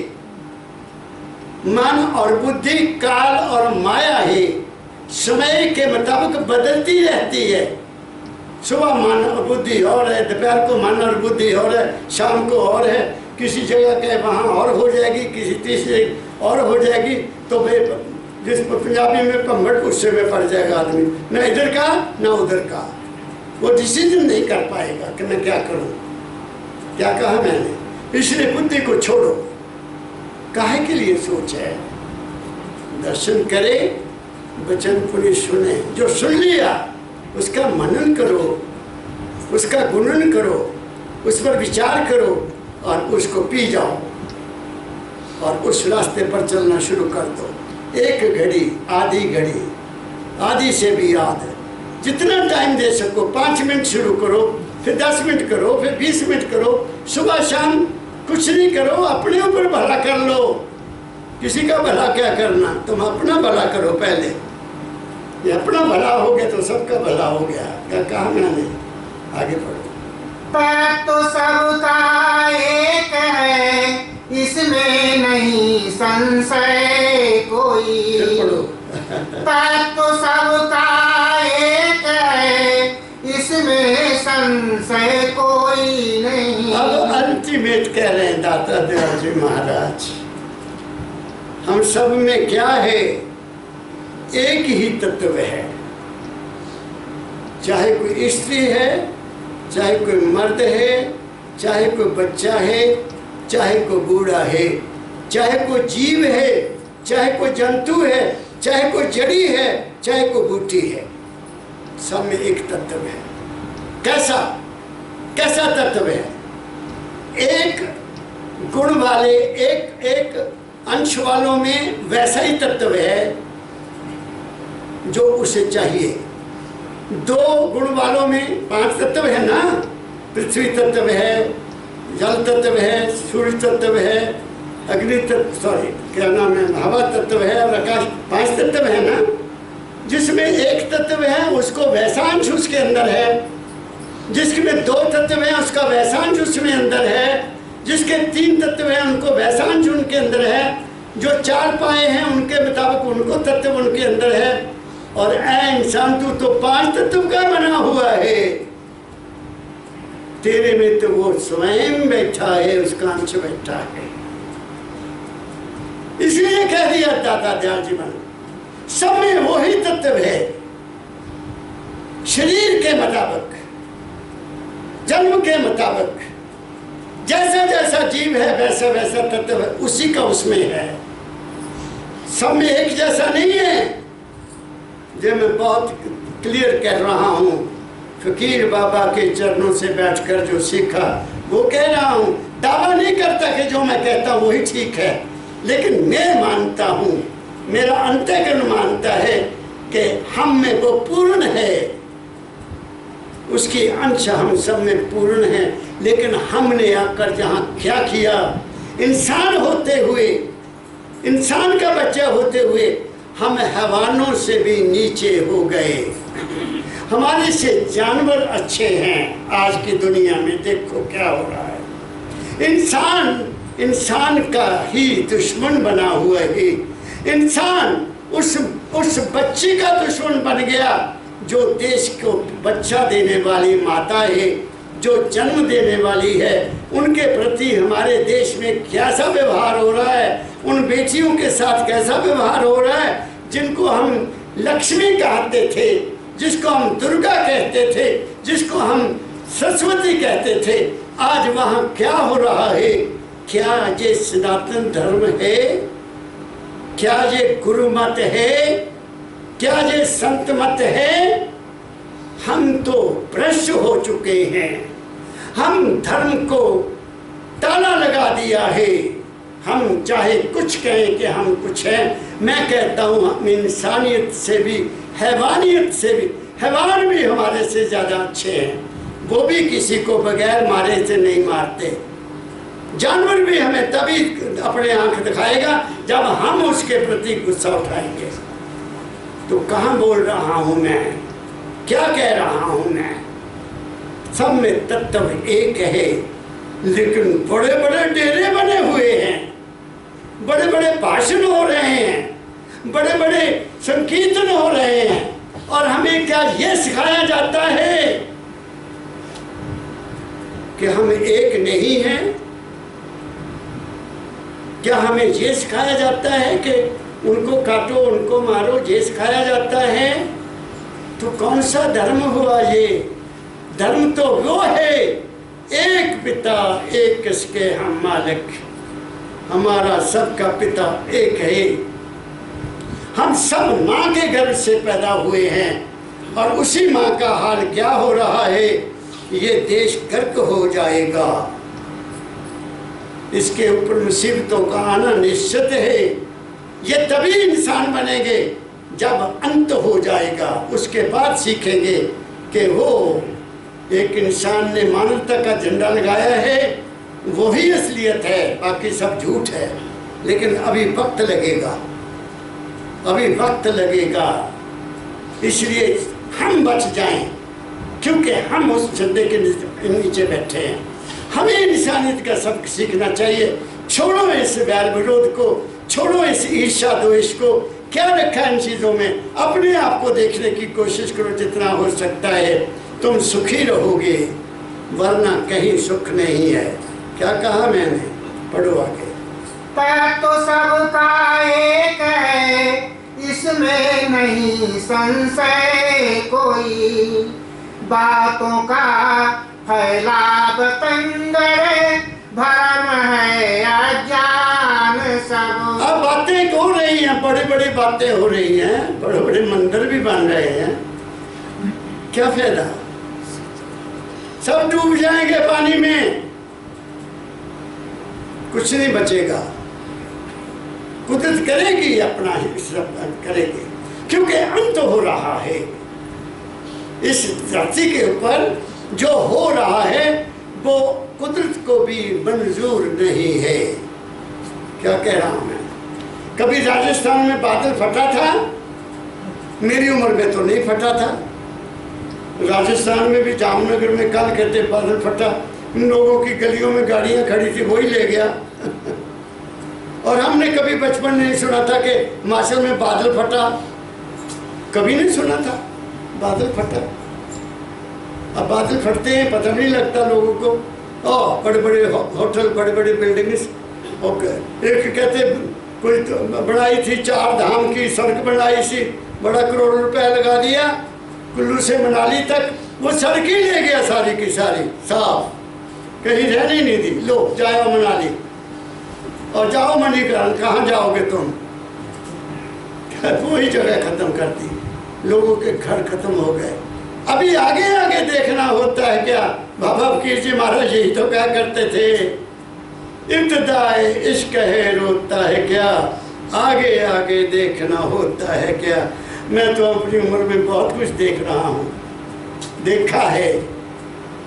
[SPEAKER 1] मन और बुद्धि काल और माया है, समय के मुताबिक बदलती रहती है। सुबह मन और बुद्धि और है, दोपहर को मन और बुद्धि और है, शाम को और है, किसी जगह के वहाँ और हो जाएगी, किसी तीसरी और हो जाएगी। तो फिर जिस पंजाबी में पम्बड़ गुस्से में पड़ जाएगा आदमी, न इधर का न उधर का। वो डिसीजन नहीं कर पाएगा कि मैं क्या करूँ। क्या कहा मैंने? इसलिए बुद्धि को छोड़ो। काहे के लिए सोच है? दर्शन करे, वचन पुण्य सुने। जो सुन लिया उसका मनन करो, उसका गुणन करो, उस पर विचार करो और उसको पी जाओ और उस रास्ते पर चलना शुरू कर दो। एक घड़ी, आधी घड़ी, आधी से भी याद, जितना टाइम दे सको। 5 मिनट शुरू करो, फिर 10 मिनट करो, फिर 20 मिनट करो। सुबह शाम कुछ नहीं करो, अपने ऊपर भला कर लो। किसी का भला क्या करना, तुम अपना भला करो पहले। ये अपना भला हो गया तो सबका भला हो गया। क्या कहा मैंने? आगे पढ़ो।
[SPEAKER 2] पर तो सबका एक है, इसमें नहीं संशय कोई।
[SPEAKER 1] पढ़ो।
[SPEAKER 2] पर तो सबका एक है, इसमें संशय कोई नहीं।
[SPEAKER 1] अब अल्टीमेट कह रहे हैं दाता दयाल जी महाराज, हम सब में क्या है? एक ही तत्व है। चाहे कोई स्त्री है, चाहे कोई मर्द है, चाहे कोई बच्चा है, चाहे कोई बूढ़ा है, चाहे कोई जीव है, चाहे कोई जंतु है, चाहे कोई जड़ी है, चाहे कोई बूटी है, सब में एक तत्व है। कैसा? कैसा तत्व है? एक गुण वाले, एक अंश वालों में वैसा ही तत्व है जो उसे चाहिए। 2 गुण वालों में 5 तत्व है ना। पृथ्वी तत्व है, जल तत्व है, सूर्य तत्व है, अग्नि तत्व, सॉरी क्या नाम है, हवा तत्व है और आकाश। 5 तत्व है ना। जिसमें एक तत्व है उसको वैसांश उसके अंदर है, जिसमें 2 तत्व है उसका वैसांश उसमें अंदर है, जिसके 3 तत्व हैं उनको वैसांश उनके अंदर है, जो 4 पाए हैं उनके मुताबिक उनको तत्व उनके अंदर है। और ऐ इंसान तू तो 5 तत्व का बना हुआ है। तेरे में तो वो स्वयं बैठा है, उसका अंश बैठा है। इसलिए कह दिया दाता दयाल जी महाराज, सब में वही तत्व है। शरीर के मुताबिक, जन्म के मुताबिक, जैसा जैसा जीव है वैसा वैसा तत्व है, उसी का उसमें है। सब में एक जैसा नहीं है। जो मैं बहुत क्लियर कह रहा हूँ, फकीर बाबा के चरणों से बैठकर जो सीखा वो कह रहा हूँ। दावा नहीं करता कि जो मैं कहता हूँ वही ठीक है, लेकिन मैं मानता हूँ, मेरा अंतःकरण मानता है कि हम में वो पूर्ण है, उसकी अंश हम सब में पूर्ण है। लेकिन हमने आकर जहाँ क्या किया, इंसान होते हुए, इंसान का बच्चा होते हुए हम हैवानों से भी नीचे हो गए। हमारे से जानवर अच्छे हैं। आज की दुनिया में देखो क्या हो रहा है। इंसान का ही दुश्मन बना हुआ है। इंसान उस बच्चे का दुश्मन बन गया जो देश को बच्चा देने वाली माता है, जो जन्म देने वाली है। उनके प्रति हमारे देश में कैसा व्यवहार हो रहा है, उन बेटियों के साथ कैसा व्यवहार हो रहा है, जिनको हम लक्ष्मी कहते थे, जिसको हम दुर्गा कहते थे, जिसको हम सरस्वती कहते थे। आज वहाँ क्या हो रहा है? क्या ये सनातन धर्म है? क्या ये गुरु मत है? क्या ये संत मत है? हम तो भ्रष्ट हो चुके हैं। हम धर्म को ताला लगा दिया है। हम चाहे कुछ कहें कि हम कुछ हैं, मैं कहता हूँ हम इंसानियत से भी, हैवानियत से भी, हैवान भी हमारे से ज़्यादा अच्छे हैं। वो भी किसी को बगैर मारे से नहीं मारते। जानवर भी हमें तभी अपने आंख दिखाएगा जब हम उसके प्रति गुस्सा उठाएंगे। तो कहाँ बोल रहा हूँ मैं, क्या कह रहा हूँ मैं? सब में तत्व एक है, लेकिन बड़े बड़े डेरे बने हुए हैं, बड़े बड़े भाषण हो रहे हैं, बड़े बड़े संकीर्तन हो रहे हैं, और हमें क्या ये सिखाया जाता है कि हम एक नहीं हैं? क्या हमें ये सिखाया जाता है कि उनको काटो, उनको मारो, ये सिखाया जाता है? तो कौन सा धर्म हुआ ये? धर्म तो वो है, एक पिता एक किसके हम मालिक, हमारा सबका पिता एक है। हम सब माँ के गर्भ से पैदा हुए हैं, और उसी माँ का हाल क्या हो रहा है? ये देश गर्क हो जाएगा। इसके ऊपर मुसीबतों का आना निश्चित है। ये तभी इंसान बनेंगे जब अंत हो जाएगा। उसके बाद सीखेंगे कि वो एक इंसान ने मानवता का झंडा लगाया है, वही असलियत है, बाकी सब झूठ है। लेकिन अभी वक्त लगेगा, अभी वक्त लगेगा। इसलिए हम बच जाएं, क्योंकि हम उस झंडे के नीचे बैठे हैं। हमें इंसानियत का सबक सीखना चाहिए। छोड़ो इस बैर विरोध को, छोड़ो इस ईर्ष्या द्वेष को। क्या रखा है इन चीज़ों में? अपने आप को देखने की कोशिश करो जितना हो सकता है। तुम सुखी रहोगे, वरना कहीं सुख नहीं है। क्या कहा मैंने? पढ़ो आगे।
[SPEAKER 2] तो सबका एक है, इसमें नहीं संशय कोई। बातों का फैलाव तंगड़, भरम है अज्ञान सब।
[SPEAKER 1] अब बातें हो रही हैं, बड़ी बड़ी बातें हो रही हैं, बड़े बड़े मंदिर भी बन रहे हैं। क्या फायदा? सब डूब जाएंगे पानी में, कुछ नहीं बचेगा। कुदरत करेगी अपना ही सब करेगी, क्योंकि अंत हो रहा है। इस धरती के ऊपर जो हो रहा है वो कुदरत को भी मंजूर नहीं है। क्या कह रहा हूं मैं? कभी राजस्थान में बादल फटा था? मेरी उम्र में तो नहीं फटा था। राजस्थान में भी जामनगर में कल कहते बादल फटा, इन लोगों की गलियों में गाड़ियां खड़ी थी, वही ले गया। और हमने कभी बचपन में नहीं सुना था कि हिमाचल में बादल फटा, कभी नहीं सुना था बादल फटा। अब बादल फटते हैं, पता नहीं लगता लोगों को। बड़े बड़े होटल, बड़े बड़े बिल्डिंग्स। एक कहते कोई तो बनाई थी 4 धाम की सड़क बनाई सी, बड़ा करोड़ रुपया लगा दिया, कुल्लू से मनाली तक वो सड़क ही ले गया सारी की सारी, साफ, कहीं रहने नहीं दी। लो जाओ मनाली, और जाओ मणिकरण, कहाँ जाओगे तुम? वही जगह खत्म कर दी, लोगों के घर खत्म हो गए। अभी आगे आगे देखना होता है क्या? बाबा फकीर जी महाराज यही तो क्या करते थे, इब्तिदाए इश्क है रोता है क्या, आगे आगे देखना होता है क्या। मैं तो अपनी उम्र में बहुत कुछ देख रहा हूँ, देखा है,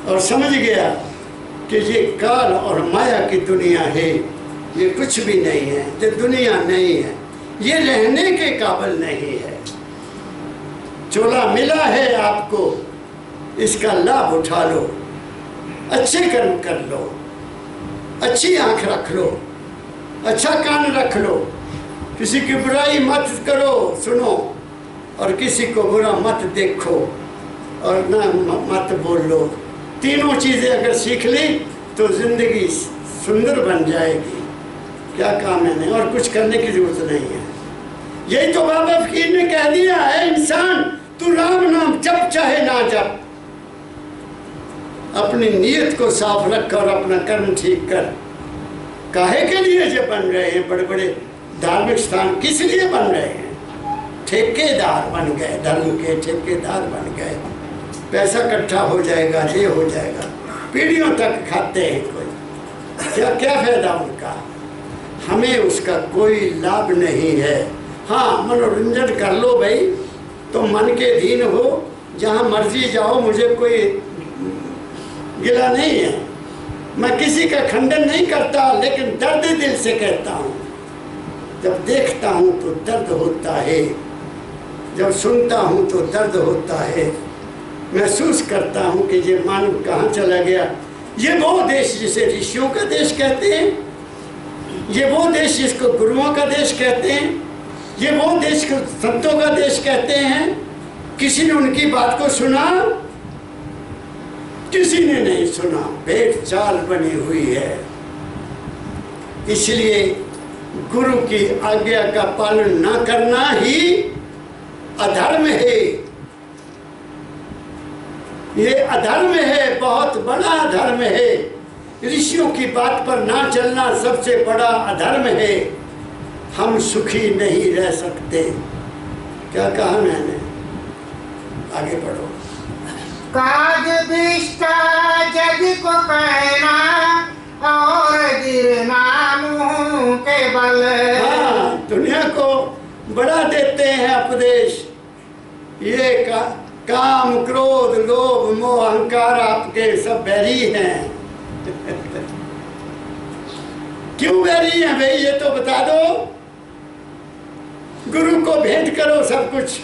[SPEAKER 1] और समझ गया कि ये काल और माया की दुनिया है, ये कुछ भी नहीं है, ये दुनिया नहीं है, ये रहने के काबिल नहीं है। चोला मिला है आपको, इसका लाभ उठा लो, अच्छे कर्म कर लो, अच्छी आंख रख लो, अच्छा कान रख लो, किसी की बुराई मत करो सुनो, और किसी को बुरा मत देखो, और ना मत बोल लो। तीनों चीज़ें अगर सीख ली तो जिंदगी सुंदर बन जाएगी। क्या काम है? नहीं, और कुछ करने की जरूरत नहीं है। यही तो बाबा फकीर ने कह दिया है, इंसान तू राम नाम जप चाहे ना जप, अपनी नीयत को साफ रख और अपना कर्म ठीक कर, काहे के लिए जो बन रहे हैं बड़े बड़े धार्मिक स्थान, किस लिए बन रहे हैं? ठेकेदार बन गए, धर्म के ठेकेदार बन गए। पैसा इकट्ठा हो जाएगा, ये हो जाएगा, पीढ़ियों तक खाते हैं। कोई क्या क्या फायदा उनका? हमें उसका कोई लाभ नहीं है। हाँ, मनोरंजन कर लो भाई, तो मन के अधीन हो, जहाँ मर्जी जाओ, मुझे कोई गिला नहीं है। मैं किसी का खंडन नहीं करता, लेकिन दर्द दिल से कहता हूँ। जब देखता हूँ तो दर्द होता है, जब सुनता हूँ तो दर्द होता है। महसूस करता हूँ कि ये मानव कहाँ चला गया। ये वो देश जिसे ऋषियों का देश कहते हैं, ये वो देश जिसको गुरुओं का देश कहते हैं, ये वो देश को संतों का देश कहते हैं। किसी ने उनकी बात को सुना? किसी ने नहीं सुना। भेड़ चाल बनी हुई है। इसलिए गुरु की आज्ञा का पालन न करना ही अधर्म है। ये अधर्म है, बहुत बड़ा अधर्म है। ऋषियों की बात पर ना चलना सबसे बड़ा अधर्म है। हम सुखी नहीं रह सकते। क्या कहा मैंने? आगे बढ़ो।
[SPEAKER 2] काज दृष्टा जग को कहना और गिरना मुंह के बल।
[SPEAKER 1] हाँ, दुनिया को बड़ा देते हैं उपदेश। ये काम, क्रोध, लोभ, मोह, अहंकार आपके सब बैरी हैं। क्यों बैरी हैं भाई, ये तो बता दो। गुरु को भेंट करो सब कुछ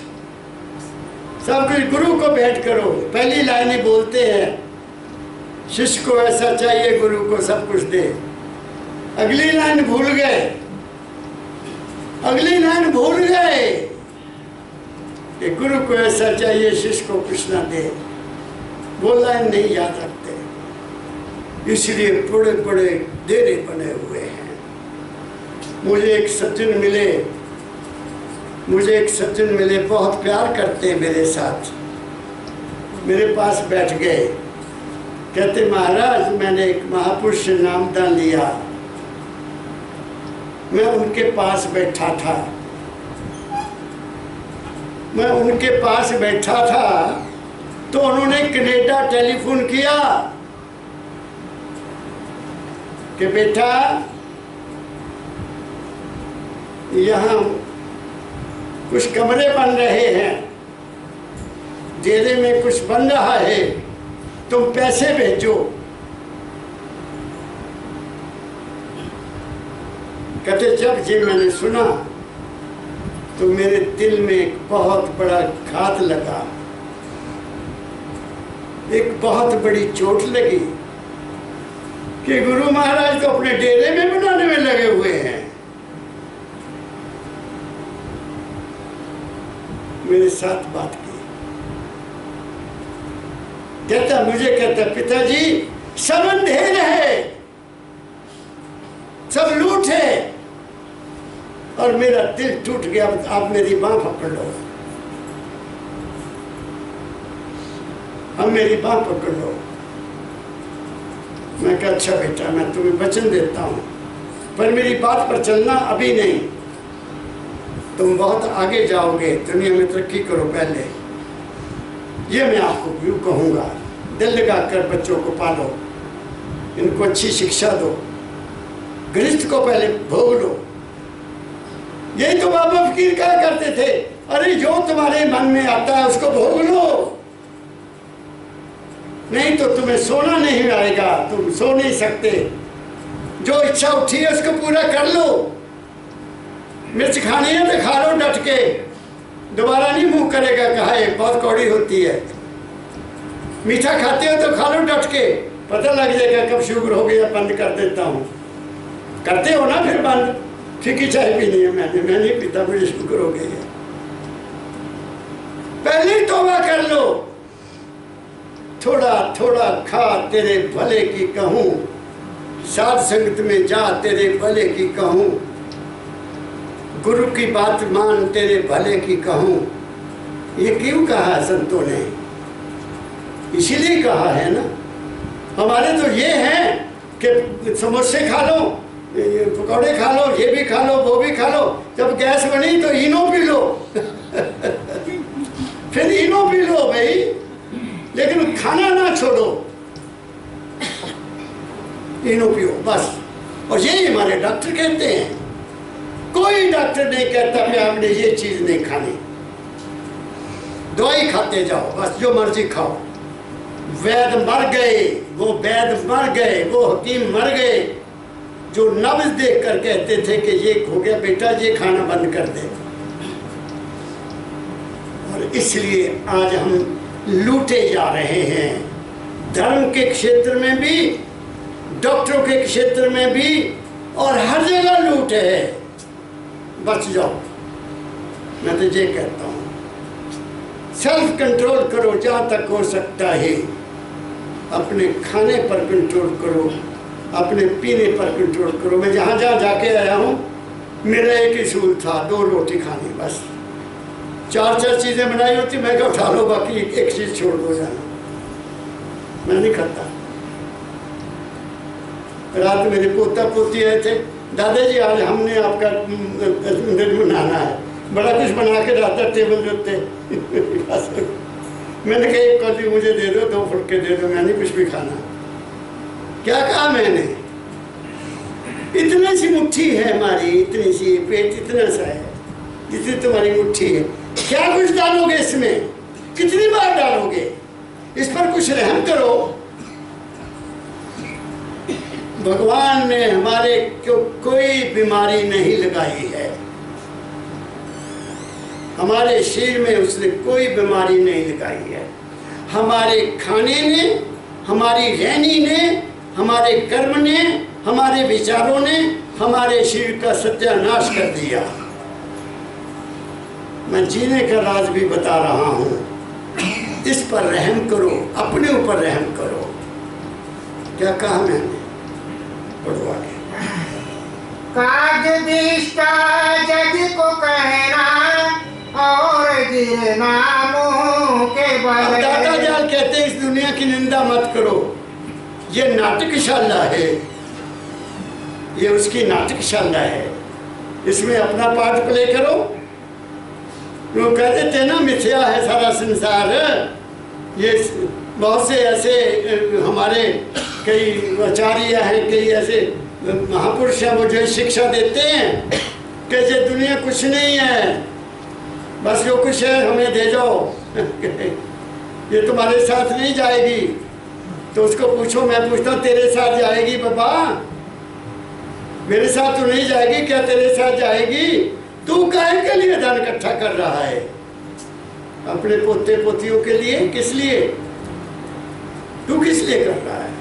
[SPEAKER 1] गुरु को भेंट करो। पहली लाइन ही बोलते हैं, शिष्य को ऐसा चाहिए, गुरु को सब कुछ दे। अगली लाइन भूल गए, अगली लाइन भूल गए कि गुरु को ऐसा चाहिए, शिष्य को कुछ ना दे। वो लाइन नहीं याद रखते, इसलिए बड़े बड़े डेरे बने हुए हैं। मुझे एक सज्जन मिले, बहुत प्यार करते हैं मेरे साथ। मेरे पास बैठ गए, कहते महाराज मैंने एक महापुरुष से नामदान लिया। मैं उनके पास बैठा था, तो उन्होंने कनाडा टेलीफोन किया कि बेटा यहाँ कुछ कमरे बन रहे हैं, डेरे में कुछ बन रहा है, तुम पैसे भेजो। कहते जब जी मैंने सुना तो मेरे दिल में एक बहुत बड़ा घात लगा, एक बहुत बड़ी चोट लगी कि गुरु महाराज को अपने डेरे में बनाने में लगे हुए हैं। मेरे साथ बात की, कहता पिताजी सब अंधेर है, सब लूट है, और मेरा दिल टूट गया। आप मेरी बांह पकड़ लो, अब मेरी बांह पकड़ लो। मैं कहा अच्छा बेटा, मैं तुम्हें वचन देता हूँ, पर मेरी बात पर चलना अभी नहीं। तुम बहुत आगे जाओगे, दुनिया में तरक्की करो पहले, ये मैं आपको यूँ कहूँगा। दिल लगा कर बच्चों को पालो, इनको अच्छी शिक्षा दो, गृहस्थ को पहले भोग लो। यही तो बाबा फकीर कहा करते थे, अरे जो तुम्हारे मन में आता है उसको भोग लो, नहीं तो तुम्हें सोना नहीं आएगा, तुम सो नहीं सकते। जो इच्छा उठी है उसको पूरा कर लो। मिर्च खानी है तो खा लो डट के, दोबारा नहीं मुंह करेगा, कहा है बहुत कौड़ी होती है। मीठा खाते हो तो खा लो डट के, पता लग जाएगा कब शुगर हो गया, बंद कर देता हूँ। करते हो ना फिर बंद। फीकी चाय पीनी है मैं नहीं पीता, मुझे शुगर हो गई है। पहले ही तौबा कर लो, थोड़ा थोड़ा खा तेरे भले की कहूँ, साध संगत में जा तेरे भले की कहूँ, गुरु की बात मान तेरे भले की कहूँ। ये क्यों कहा संतों ने? इसीलिए कहा है ना। हमारे तो ये है कि समोसे खा लो, ये पकौड़े खा लो, ये भी खा लो, वो भी खा लो। जब गैस बनी तो इनो पी लो फिर इनो पी लो भाई, लेकिन खाना ना छोड़ो, इनो पियो बस। और यही हमारे डॉक्टर कहते हैं। कोई डॉक्टर नहीं कहता कि आपने ये चीज नहीं खानी, दवाई खाते जाओ बस, जो मर्जी खाओ। वैद मर गए, वो वैद मर गए, वो हकीम मर गए जो नब्ज देख कर कहते थे कि ये हो गया बेटा, ये खाना बंद कर दे। और इसलिए आज हम लूटे जा रहे हैं, धर्म के क्षेत्र में भी, डॉक्टरों के क्षेत्र में भी, और हर जगह लूट है। बच जाओ, मैं तो ये कहता हूँ, सेल्फ कंट्रोल करो जहाँ तक हो सकता है। अपने खाने पर कंट्रोल करो, अपने पीने पर कंट्रोल करो। मैं जहाँ जहाँ जाके आया हूँ, मेरा एक ही सूल था, 2 रोटी खानी बस। 4 चीज़ें बनाई होती, मैं क्या उठा लो, बाकी एक चीज़ छोड़ दो जाना, मैं नहीं खाता। रात मेरे पोता पोती आए थे, दादाजी आज हमने आपका दिन मनाना है, बड़ा कुछ बना के रहता टेबल के उत्ते मैंने कहा एक कौली मुझे दे दो, 2 फुलके दे दो, मैंने कुछ भी खाना। क्या कहा मैंने, इतनी सी मुट्ठी है हमारी, इतनी सी पेट इतना सा है जितनी तुम्हारी मुट्ठी है, क्या कुछ डालोगे इसमें, कितनी बार डालोगे, इस पर कुछ रहम करो। भगवान ने हमारे को कोई बीमारी नहीं लगाई है, हमारे शरीर में उसने कोई बीमारी नहीं लगाई है। हमारे खाने ने, हमारी रहनी ने, हमारे कर्म ने, हमारे विचारों ने हमारे शरीर का सत्यानाश कर दिया। मैं जीने का राज भी बता रहा हूँ, इस पर रहम करो, अपने ऊपर रहम करो। क्या कहा मैंने, पढ़ो आगे।
[SPEAKER 2] काज दिष्टा जग को कहना और गिरना मुंह के बल।
[SPEAKER 1] दादा जाल कहते हैं इस दुनिया की निंदा मत करो, ये नाटकशाला है, ये उसकी नाटकशाला है, इसमें अपना पार्ट प्ले करो। वो कहते थे ना मिथ्या है सारा संसार। ये बहुत से ऐसे हमारे कई आचार्य हैं, कई ऐसे महापुरुष हैं, वो जो शिक्षा देते हैं कि ये दुनिया कुछ नहीं है, बस जो कुछ है हमें दे जाओ ये तुम्हारे साथ नहीं जाएगी। तो उसको पूछो, मैं पूछता हूँ तेरे साथ जाएगी बाबा, मेरे साथ तो नहीं जाएगी, क्या तेरे साथ जाएगी? तू काहे के लिए धन इकट्ठा कर रहा है? अपने पोते पोतियों के लिए? किस लिए? तू किस लिए कर रहा है?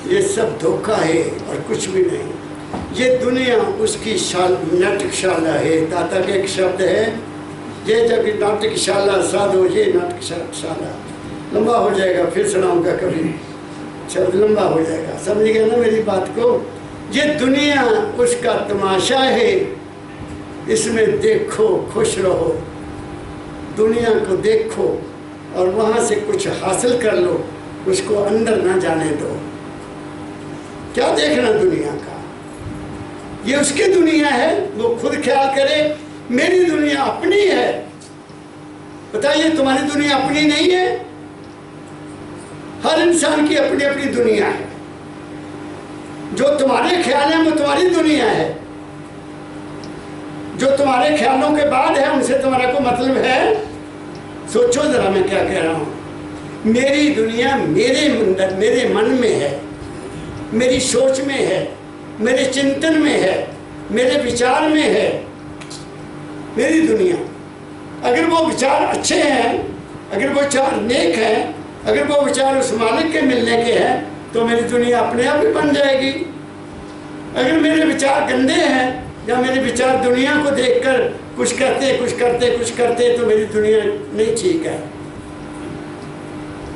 [SPEAKER 1] ये सब धोखा है और कुछ भी नहीं। ये दुनिया उसकी नाटकशाला है। दाता का एक शब्द है, ये जब नाटकशाला साधो, ये नाटकशाला। लंबा हो जाएगा, फिर सुनाऊंगा कभी, शब्द लंबा हो जाएगा, समझ गए ना मेरी बात को? ये दुनिया उसका तमाशा है, इसमें देखो, खुश रहो, दुनिया को देखो और वहाँ से कुछ हासिल कर लो, उसको अंदर ना जाने दो। क्या देखना दुनिया का? ये उसकी दुनिया है, वो खुद ख्याल करे। मेरी दुनिया अपनी है। बताइए, तुम्हारी दुनिया अपनी नहीं है? हर इंसान की अपनी अपनी दुनिया है। जो तुम्हारे ख्याल है वो तुम्हारी दुनिया है, जो तुम्हारे ख्यालों के बाद है उनसे तुम्हारा कोई मतलब है? सोचो जरा मैं क्या कह रहा हूं। मेरी दुनिया मेरे मन में है, मेरी सोच में है, मेरे चिंतन में है, मेरे विचार में है मेरी दुनिया। अगर वो विचार अच्छे हैं, अगर वो विचार नेक हैं, अगर वो विचार उस मालिक के मिलने के हैं, तो मेरी दुनिया अपने आप ही बन जाएगी। अगर मेरे विचार गंदे हैं या मेरे विचार दुनिया को देखकर कुछ करते तो मेरी दुनिया नहीं ठीक है।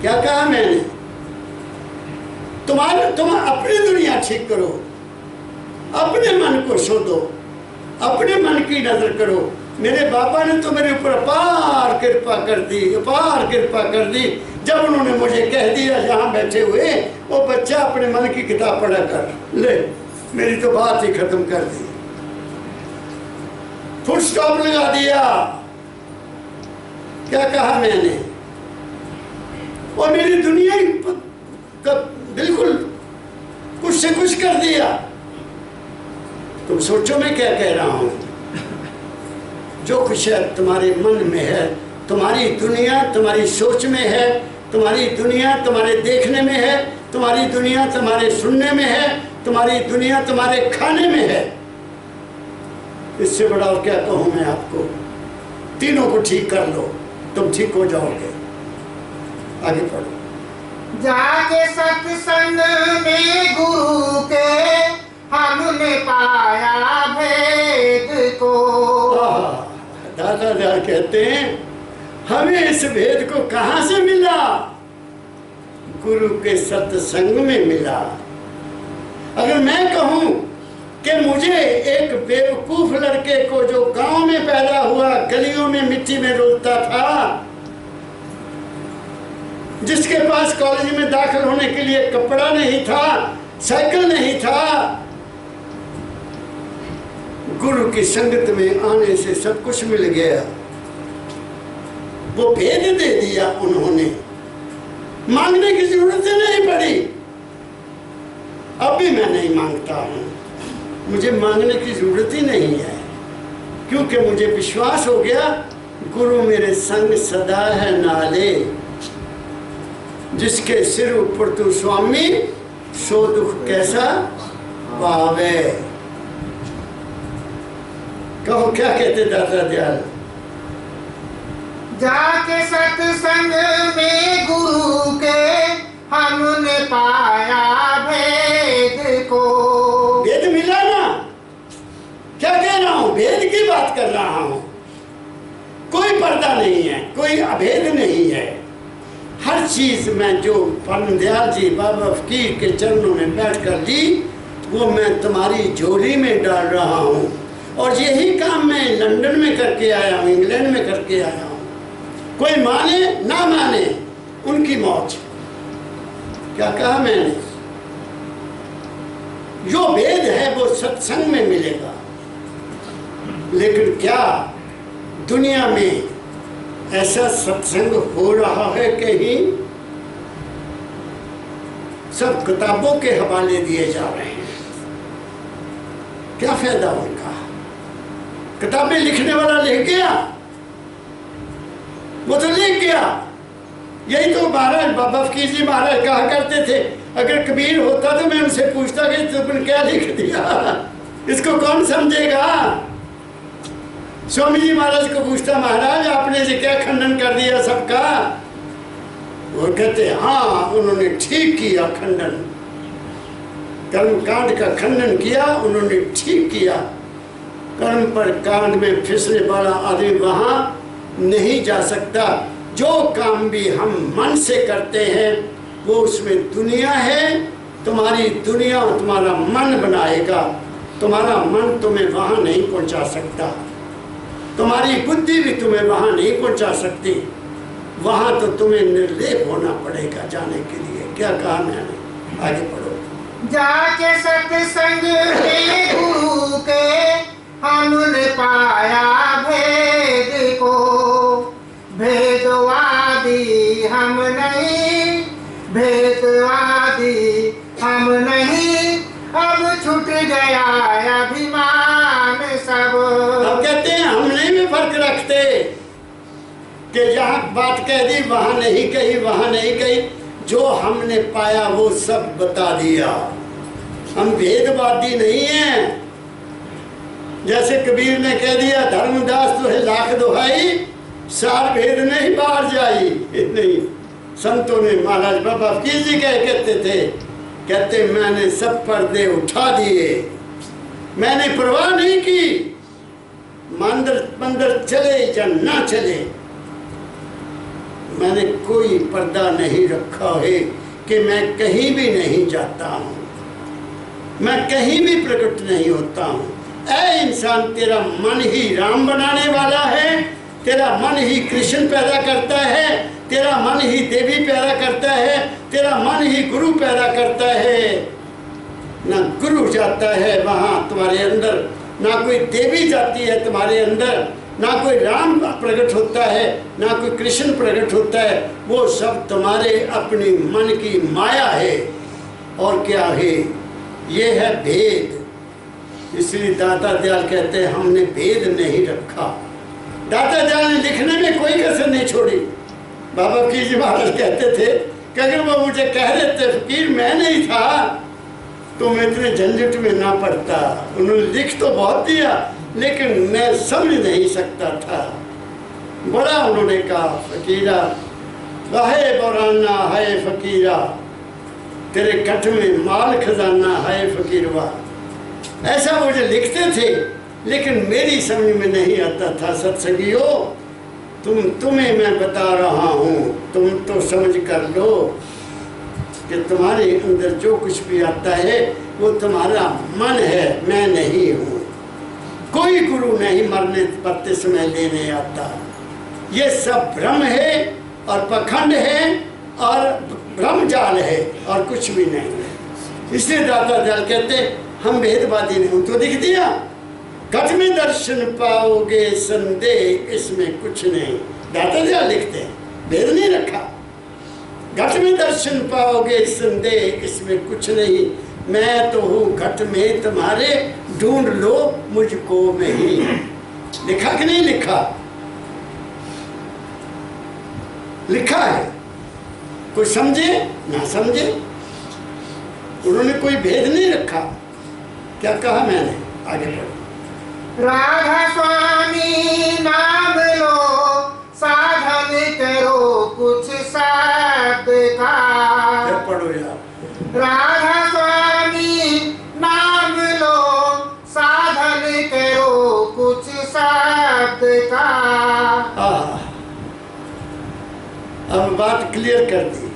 [SPEAKER 1] क्या कहा मैंने? तुम अपनी दुनिया ठीक करो, अपने मन को शोधो, अपने मन की नजर करो। मेरे बाबा ने तो मेरे ऊपर अपार कृपा कर दी, अपार कृपा कर दी। जब उन्होंने मुझे कह दिया यहाँ बैठे हुए, वो बच्चा अपने मन की किताब पढ़ा कर ले, मेरी तो बात ही खत्म कर दी, फुल स्टॉप लगा दिया। क्या कहा मैंने? और मेरी दुनिया ही बिल्कुल कुछ से कुछ कर दिया। तुम सोचो मैं क्या कह रहा हूं। जो कुछ है तुम्हारे मन में है, तुम्हारी दुनिया तुम्हारी सोच में है, तुम्हारी दुनिया तुम्हारे देखने में है, तुम्हारी दुनिया तुम्हारे सुनने में है, तुम्हारी दुनिया तुम्हारे खाने में है। इससे बड़ा और क्या कहूं मैं आपको। तीनों को ठीक कर लो, तुम ठीक हो जाओगे। आगे पढ़ो।
[SPEAKER 2] जाके सत्संग में गुरु के हमने पाया भेद को।
[SPEAKER 1] दादा कहते हैं हमें इस भेद को कहां से मिला? गुरु के सत्संग में मिला। अगर मैं कहूं कि मुझे एक बेवकूफ लड़के को जो गांव में पैदा हुआ, गलियों में मिट्टी में रोलता था, जिसके पास कॉलेज में दाखिल होने के लिए कपड़ा नहीं था, साइकिल नहीं था, गुरु की संगत में आने से सब कुछ मिल गया। वो भेद दे दिया उन्होंने, मांगने की जरूरत ही नहीं पड़ी। अब भी मैं नहीं मांगता हूं, मुझे मांगने की जरूरत ही नहीं है, क्योंकि मुझे विश्वास हो गया गुरु मेरे संग सदा है नाले। जिसके सिर ऊपर तू स्वामी, सो दुख कैसा पावे। कहो क्या कहते दादा दयाल?
[SPEAKER 2] जाके सत्संग में गुरु के हमने पाया भेद को।
[SPEAKER 1] भेद मिला ना? क्या कह रहा हूं? भेद की बात कर रहा हूं। कोई पर्दा नहीं है, कोई अभेद नहीं है। हर चीज में जो परम दयाल जी बाबा फकीर के चरणों में बैठ कर ली, वो मैं तुम्हारी झोली में डाल रहा हूं। और यही काम मैं लंदन में करके आया हूं, इंग्लैंड में करके आया हूं। कोई माने ना माने उनकी मौज। क्या कहा मैंने? जो भेद है वो सत्संग में मिलेगा। लेकिन क्या दुनिया में ऐसा सत्संग हो रहा है? कहीं सब किताबों के हवाले दिए जा रहे हैं। क्या फायदा उनका? किताबें लिखने वाला लिख गया, वो तो लिख गया। यही तो महाराज बाबा फकीर जी महाराज कहा करते थे, अगर कबीर होता तो मैं उनसे पूछता कि तुमने क्या लिख दिया, इसको कौन समझेगा? स्वामी जी महाराज को पूछता, महाराज आपने से क्या खंडन कर दिया सबका? वो कहते हाँ उन्होंने ठीक किया खंडन, कर्मकांड का खंडन किया उन्होंने, ठीक किया। कर्म पर कांड में फिसले वाला आदमी वहां नहीं जा सकता। जो काम भी हम मन से करते हैं वो उसमें दुनिया है। तुम्हारी दुनिया तुम्हारा मन बनाएगा, तुम्हारा मन तुम्हें वहां नहीं पहुंचा सकता, तुम्हारी बुद्धि भी तुम्हें वहां नहीं पहुंचा सकती। वहां तो तुम्हें निर्लेप होना पड़ेगा जाने के लिए। क्या कहा मैंने? आगे पढ़ो।
[SPEAKER 2] जाके सत्संग में गुरु के हमने पाया भेद को। भेदवादी हम नहीं, भेदवादी हम नहीं, अब छूट गया अभिमान सब।
[SPEAKER 1] अब कहते हैं हम नहीं भी फर्क रखते कि यहाँ बात कह दी वहां नहीं कही, वहां नहीं कही। जो हमने पाया वो सब बता दिया। हम भेदवादी नहीं हैं। जैसे कबीर ने कह दिया धर्मदास तो है लाख दुहाई, सार भेद नहीं बाहर जाई। नहीं, संतों ने महाराज बाबा फकीर जी कहते थे, कहते मैंने सब पर्दे उठा दिए, मैंने परवाह नहीं की, मंदिर चले या ना चले, मैंने कोई पर्दा नहीं रखा है कि मैं कहीं भी नहीं जाता हूँ, मैं कहीं भी प्रकट नहीं होता हूँ। ऐ इंसान, तेरा मन ही राम बनाने वाला है, तेरा मन ही कृष्ण पैदा करता है, तेरा मन ही देवी पैदा करता है, तेरा मन ही गुरु पैदा करता है। ना गुरु जाता है वहाँ तुम्हारे अंदर, ना कोई देवी जाती है तुम्हारे अंदर, ना कोई राम प्रकट होता है, ना कोई कृष्ण प्रकट होता है। वो सब तुम्हारे अपनी मन की माया है। और क्या है? ये है भेद। इसलिए दाता दयाल कहते हैं हमने भेद नहीं रखा। दाता दयाल ने लिखने में कोई कसर नहीं छोड़ी। बाबा फकीर जी महाराज कहते थे कि अगर वो मुझे कह देते फकीर मैं नहीं था तो मैं इतने झंझट में ना पड़ता। उन्होंने लिख तो बहुत दिया लेकिन मैं समझ नहीं सकता था। बड़ा उन्होंने कहा फकीरा वाहे बौराना है फकीरा, तेरे कठ में माल खजाना है फकीरवा। ऐसा मुझे लिखते थे लेकिन मेरी समझ में नहीं आता था। सत्संगियों तुम्हें मैं बता रहा हूँ, तुम तो समझ कर लो कि तुम्हारे अंदर जो कुछ भी आता है वो तुम्हारा मन है, मैं नहीं हूँ। कोई गुरु नहीं मरने पड़ते समय लेने आता। ये सब भ्रम है और पखंड है और भ्रमजाल है और कुछ भी नहीं है। इसलिए दाता दयाल कहते हम भेदवादी नहीं। तो लिख दिया घट में दर्शन पाओगे संदेह इसमें कुछ नहीं। दाता दयाल लिखते हैं भेद नहीं रखा। घट में दर्शन पाओगे संदेह इसमें कुछ नहीं, मैं तो हूँ घट में तुम्हारे, ढूंढ लो मुझको में ही। लिखा कि नहीं लिखा? लिखा है। कोई समझे ना समझे, उन्होंने कोई भेद नहीं रखा। क्या कहा मैंने? आगे बढ़ो।
[SPEAKER 2] राधा स्वामी नाम लो साधन करो कुछ साध का।
[SPEAKER 1] फिर पढ़ो यार।
[SPEAKER 2] राधा स्वामी नाम लो साधन करो कुछ साध का।
[SPEAKER 1] अब बात क्लियर कर दी,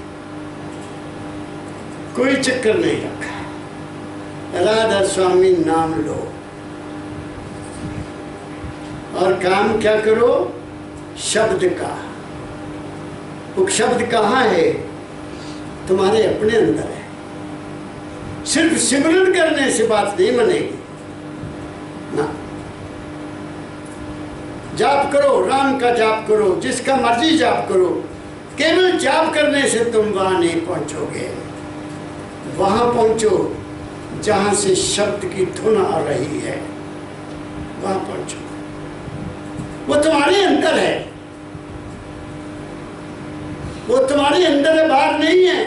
[SPEAKER 1] कोई चक्कर नहीं रखा। राधा स्वामी नाम लो और काम क्या करो? शब्द का। वो शब्द कहाँ है? तुम्हारे अपने अंदर है। सिर्फ सिमरन करने से बात नहीं बनेगी ना। जाप करो, राम का जाप करो, जिसका मर्जी जाप करो। केवल जाप करने से तुम वहां नहीं पहुंचोगे। वहां पहुंचो जहां से शब्द की धुन आ रही है, वहां पहुंचो। वो तुम्हारे अंदर है, वो तुम्हारे अंदर है, बाहर नहीं है।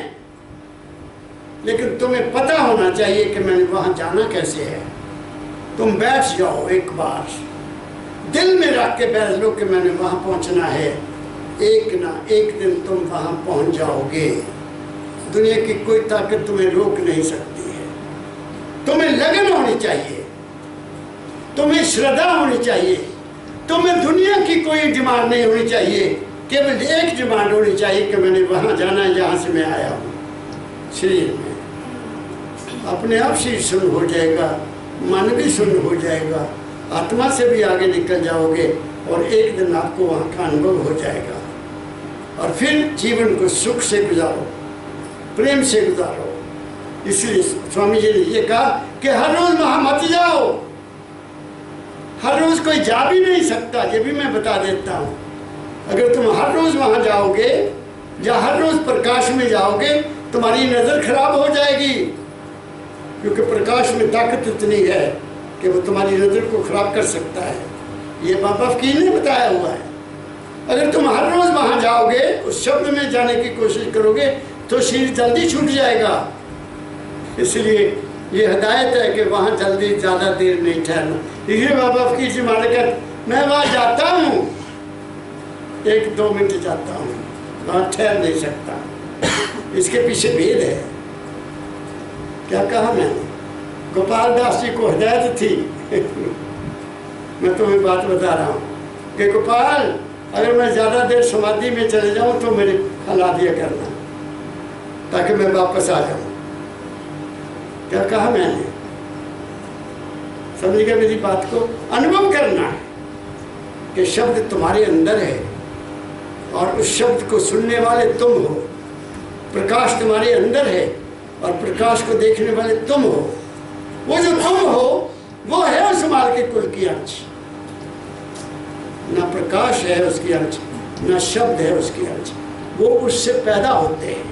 [SPEAKER 1] लेकिन तुम्हें पता होना चाहिए कि मैंने वहां जाना कैसे है। तुम बैठ जाओ, एक बार दिल में रख के बैठ लो कि मैंने वहां पहुंचना है। एक ना एक दिन तुम वहां पहुंच जाओगे। दुनिया की कोई ताकत तुम्हें रोक नहीं सकती है। तुम्हें लगन होनी चाहिए, तुम्हें श्रद्धा होनी चाहिए, तुम्हें दुनिया की कोई डिमांड नहीं होनी चाहिए। केवल एक डिमांड होनी चाहिए कि मैंने वहां जाना है जहां से मैं आया हूं। शरीर में अपने आप शरीर सुन्न हो जाएगा, मन भी सुन्न हो जाएगा, आत्मा से भी आगे निकल जाओगे और एक दिन आपको वहाँ का अनुभव हो जाएगा। और फिर जीवन को सुख से गुजारो, प्रेम से गुजारो। इसलिए स्वामी जी ने ये कहा कि हर रोज वहाँ मत जाओ। हर रोज कोई जा भी नहीं सकता, ये भी मैं बता देता हूँ। अगर तुम हर रोज वहाँ जाओगे या हर रोज प्रकाश में जाओगे, तुम्हारी नज़र खराब हो जाएगी, क्योंकि प्रकाश में ताकत इतनी है कि वो तुम्हारी नज़र को खराब कर सकता है। ये बाबा फकीर ने बताया हुआ है। अगर तुम हर रोज वहाँ जाओगे, उस शब्द में जाने की कोशिश करोगे, तो शरीर जल्दी छूट जाएगा। इसलिए ये हिदायत है कि वहाँ जल्दी ज़्यादा देर नहीं ठहरना। इसलिए बाबा फकीर जी महाराज कहते मैं वहाँ जाता हूँ, 1-2 मिनट जाता हूँ, वहाँ ठहर नहीं सकता। इसके पीछे भेद है। क्या कहा मैंने? गोपाल दास जी को हिदायत थी मैं तुम्हें बात बता रहा हूँ कि गोपाल, अगर मैं ज़्यादा देर समाधि में चले जाऊँ तो मेरे हला दिया करना, ताकि मैं वापस आ जाऊँ। क्या कहा मैंने? समझ गए मेरी बात को? अनुभव करना है कि शब्द तुम्हारे अंदर है और उस शब्द को सुनने वाले तुम हो। प्रकाश तुम्हारे अंदर है और प्रकाश को देखने वाले तुम हो। वो जो तुम हो वो है उस माल के कुल की अंश। ना प्रकाश है उसकी अंश, ना शब्द है उसकी अंश, वो उससे पैदा होते हैं।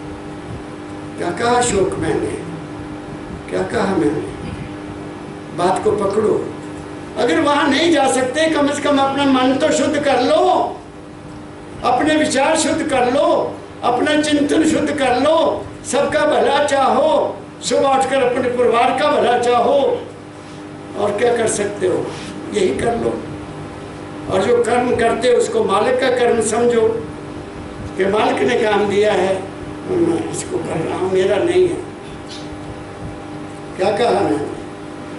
[SPEAKER 1] क्या कहा शोक मैंने, क्या कहा मैंने? बात को पकड़ो। अगर वहां नहीं जा सकते कम से कम अपना मन तो शुद्ध कर लो, अपने विचार शुद्ध कर लो, अपना चिंतन शुद्ध कर लो, सबका भला चाहो, सुबह उठकर अपने परिवार का भला चाहो। और क्या कर सकते हो? यही कर लो। और जो कर्म करते हो उसको मालिक का कर्म समझो कि मालिक ने काम दिया है और मैं इसको कर रहा हूँ, मेरा नहीं है। क्या कहा मैंने?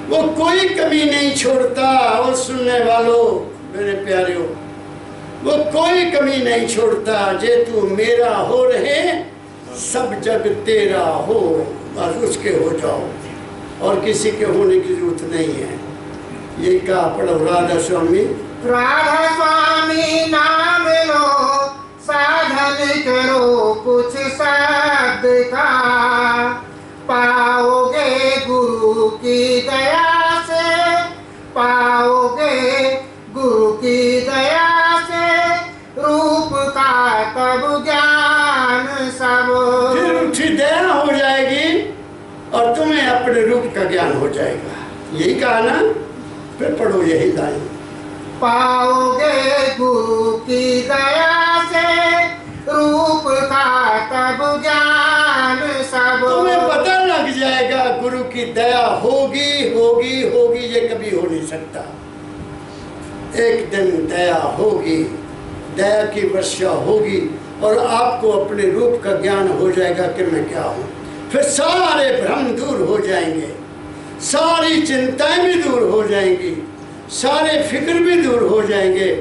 [SPEAKER 1] वो कोई कमी नहीं छोड़ता। वो सुनने वालों मेरे प्यारे, वो कोई कमी नहीं छोड़ता। जे तू मेरा हो रहे सब जग तेरा हो, बस उसके हो जाओ और किसी के होने की जरूरत नहीं है। यही कहा पढ़ो राधा स्वामी।
[SPEAKER 2] राधा स्वामी नाम लो, साधन करो कुछ शब्द का, पाओगे गुरु की दया से, पाओगे गुरु की दया से रूप का तब ज्ञान सब।
[SPEAKER 1] फिर उठी दया हो जाएगी और तुम्हें अपने रूप का ज्ञान हो जाएगा। यही कहा ना? फिर पढ़ो यही लाइन।
[SPEAKER 2] पाओगे गुरु की दया से रूप का तब ज्ञान सब।
[SPEAKER 1] तुम्हें पता लग जाएगा गुरु की दया होगी होगी होगी, ये कभी हो नहीं सकता। एक दिन दया होगी, दया की वर्षा होगी और आपको अपने रूप का ज्ञान हो जाएगा कि मैं क्या हूँ। फिर सारे भ्रम दूर हो जाएंगे, सारी चिंताएं भी दूर हो जाएंगी, सारे फिक्र भी दूर हो जाएंगे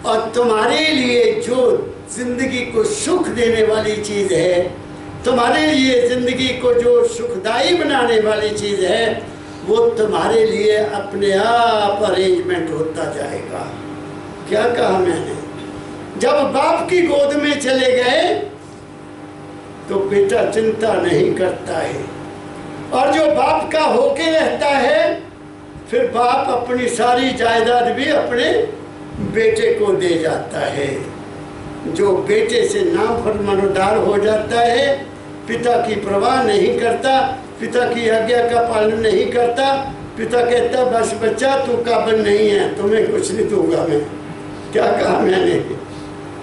[SPEAKER 1] और तुम्हारे लिए जो जिंदगी को सुख देने वाली चीज़ है, तुम्हारे लिए जिंदगी को जो सुखदायी बनाने वाली चीज़ है, वो तुम्हारे लिए अपने आप अरेंजमेंट होता जाएगा। क्या कहा मैंने? जब बाप की गोद में चले गए तो बेटा चिंता नहीं करता है, और जो बाप का होके रहता है फिर बाप अपनी सारी जायदाद भी अपने बेटे को दे जाता है। जो बेटे से नाफरमानदार हो जाता है, पिता की परवाह नहीं करता, पिता की आज्ञा का पालन नहीं करता, पिता कहता बस बच्चा तू काबिल नहीं है, तुम्हें कुछ नहीं दूंगा मैं। क्या कहा मैंने?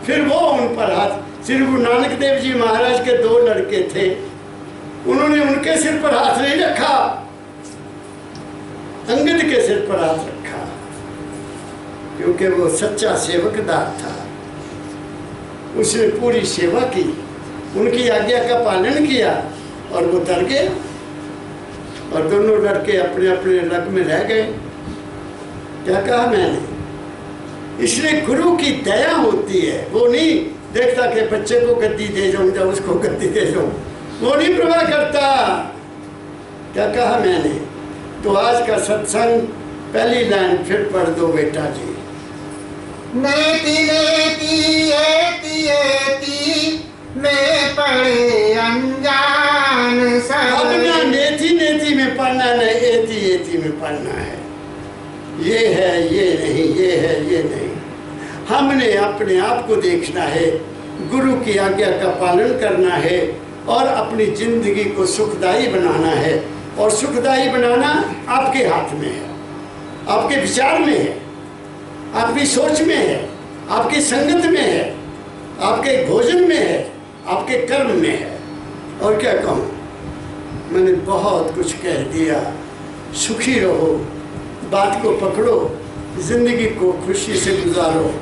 [SPEAKER 1] फिर वो उन पर हाथ, श्री गुरु नानक देव जी महाराज के 2 लड़के थे, उन्होंने उनके सिर पर हाथ नहीं रखा, अंगद के सिर पर हाथ रखा, क्योंकि वो सच्चा सेवकदार था। उसने पूरी सेवा की, उनकी आज्ञा का पालन किया और वो तर गए और दोनों लड़के अपने अपने लग में रह गए। क्या कहा मैंने? इसलिए गुरु की दया होती है। वो नहीं देखता कि बच्चे को गद्दी दे जाऊं या उसको गद्दी दे जाऊं, वो नहीं परवाह करता। क्या कहा मैंने? तो आज का सत्संग पहली लाइन फिर पढ़ दो बेटा जी।
[SPEAKER 2] नेति नेति एति एति में पढ़े अनजान सब।
[SPEAKER 1] अब ना नेति नेति में पढ़ना, न एति एति में पढ़ना है। ये है ये नहीं, ये है ये नहीं। हमने अपने आप को देखना है, गुरु की आज्ञा का पालन करना है और अपनी जिंदगी को सुखदायी बनाना है। और सुखदायी बनाना आपके हाथ में है, आपके विचार में है, आपकी सोच में है, आपकी संगत में है, आपके भोजन में है, आपके कर्म में है। और क्या कहूँ, मैंने बहुत कुछ कह दिया। सुखी रहो, बात को पकड़ो, जिंदगी को खुशी से गुजारो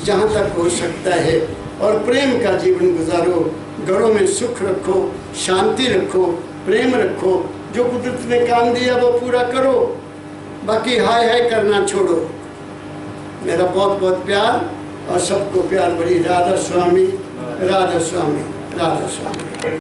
[SPEAKER 1] जहाँ तक हो सकता है और प्रेम का जीवन गुजारो। घरों में सुख रखो, शांति रखो, प्रेम रखो। जो कुदरत ने काम दिया वो पूरा करो, बाकी हाय हाय करना छोड़ो। मेरा बहुत बहुत प्यार और सबको प्यार भरी राधा स्वामी, राधा स्वामी, राधा स्वामी।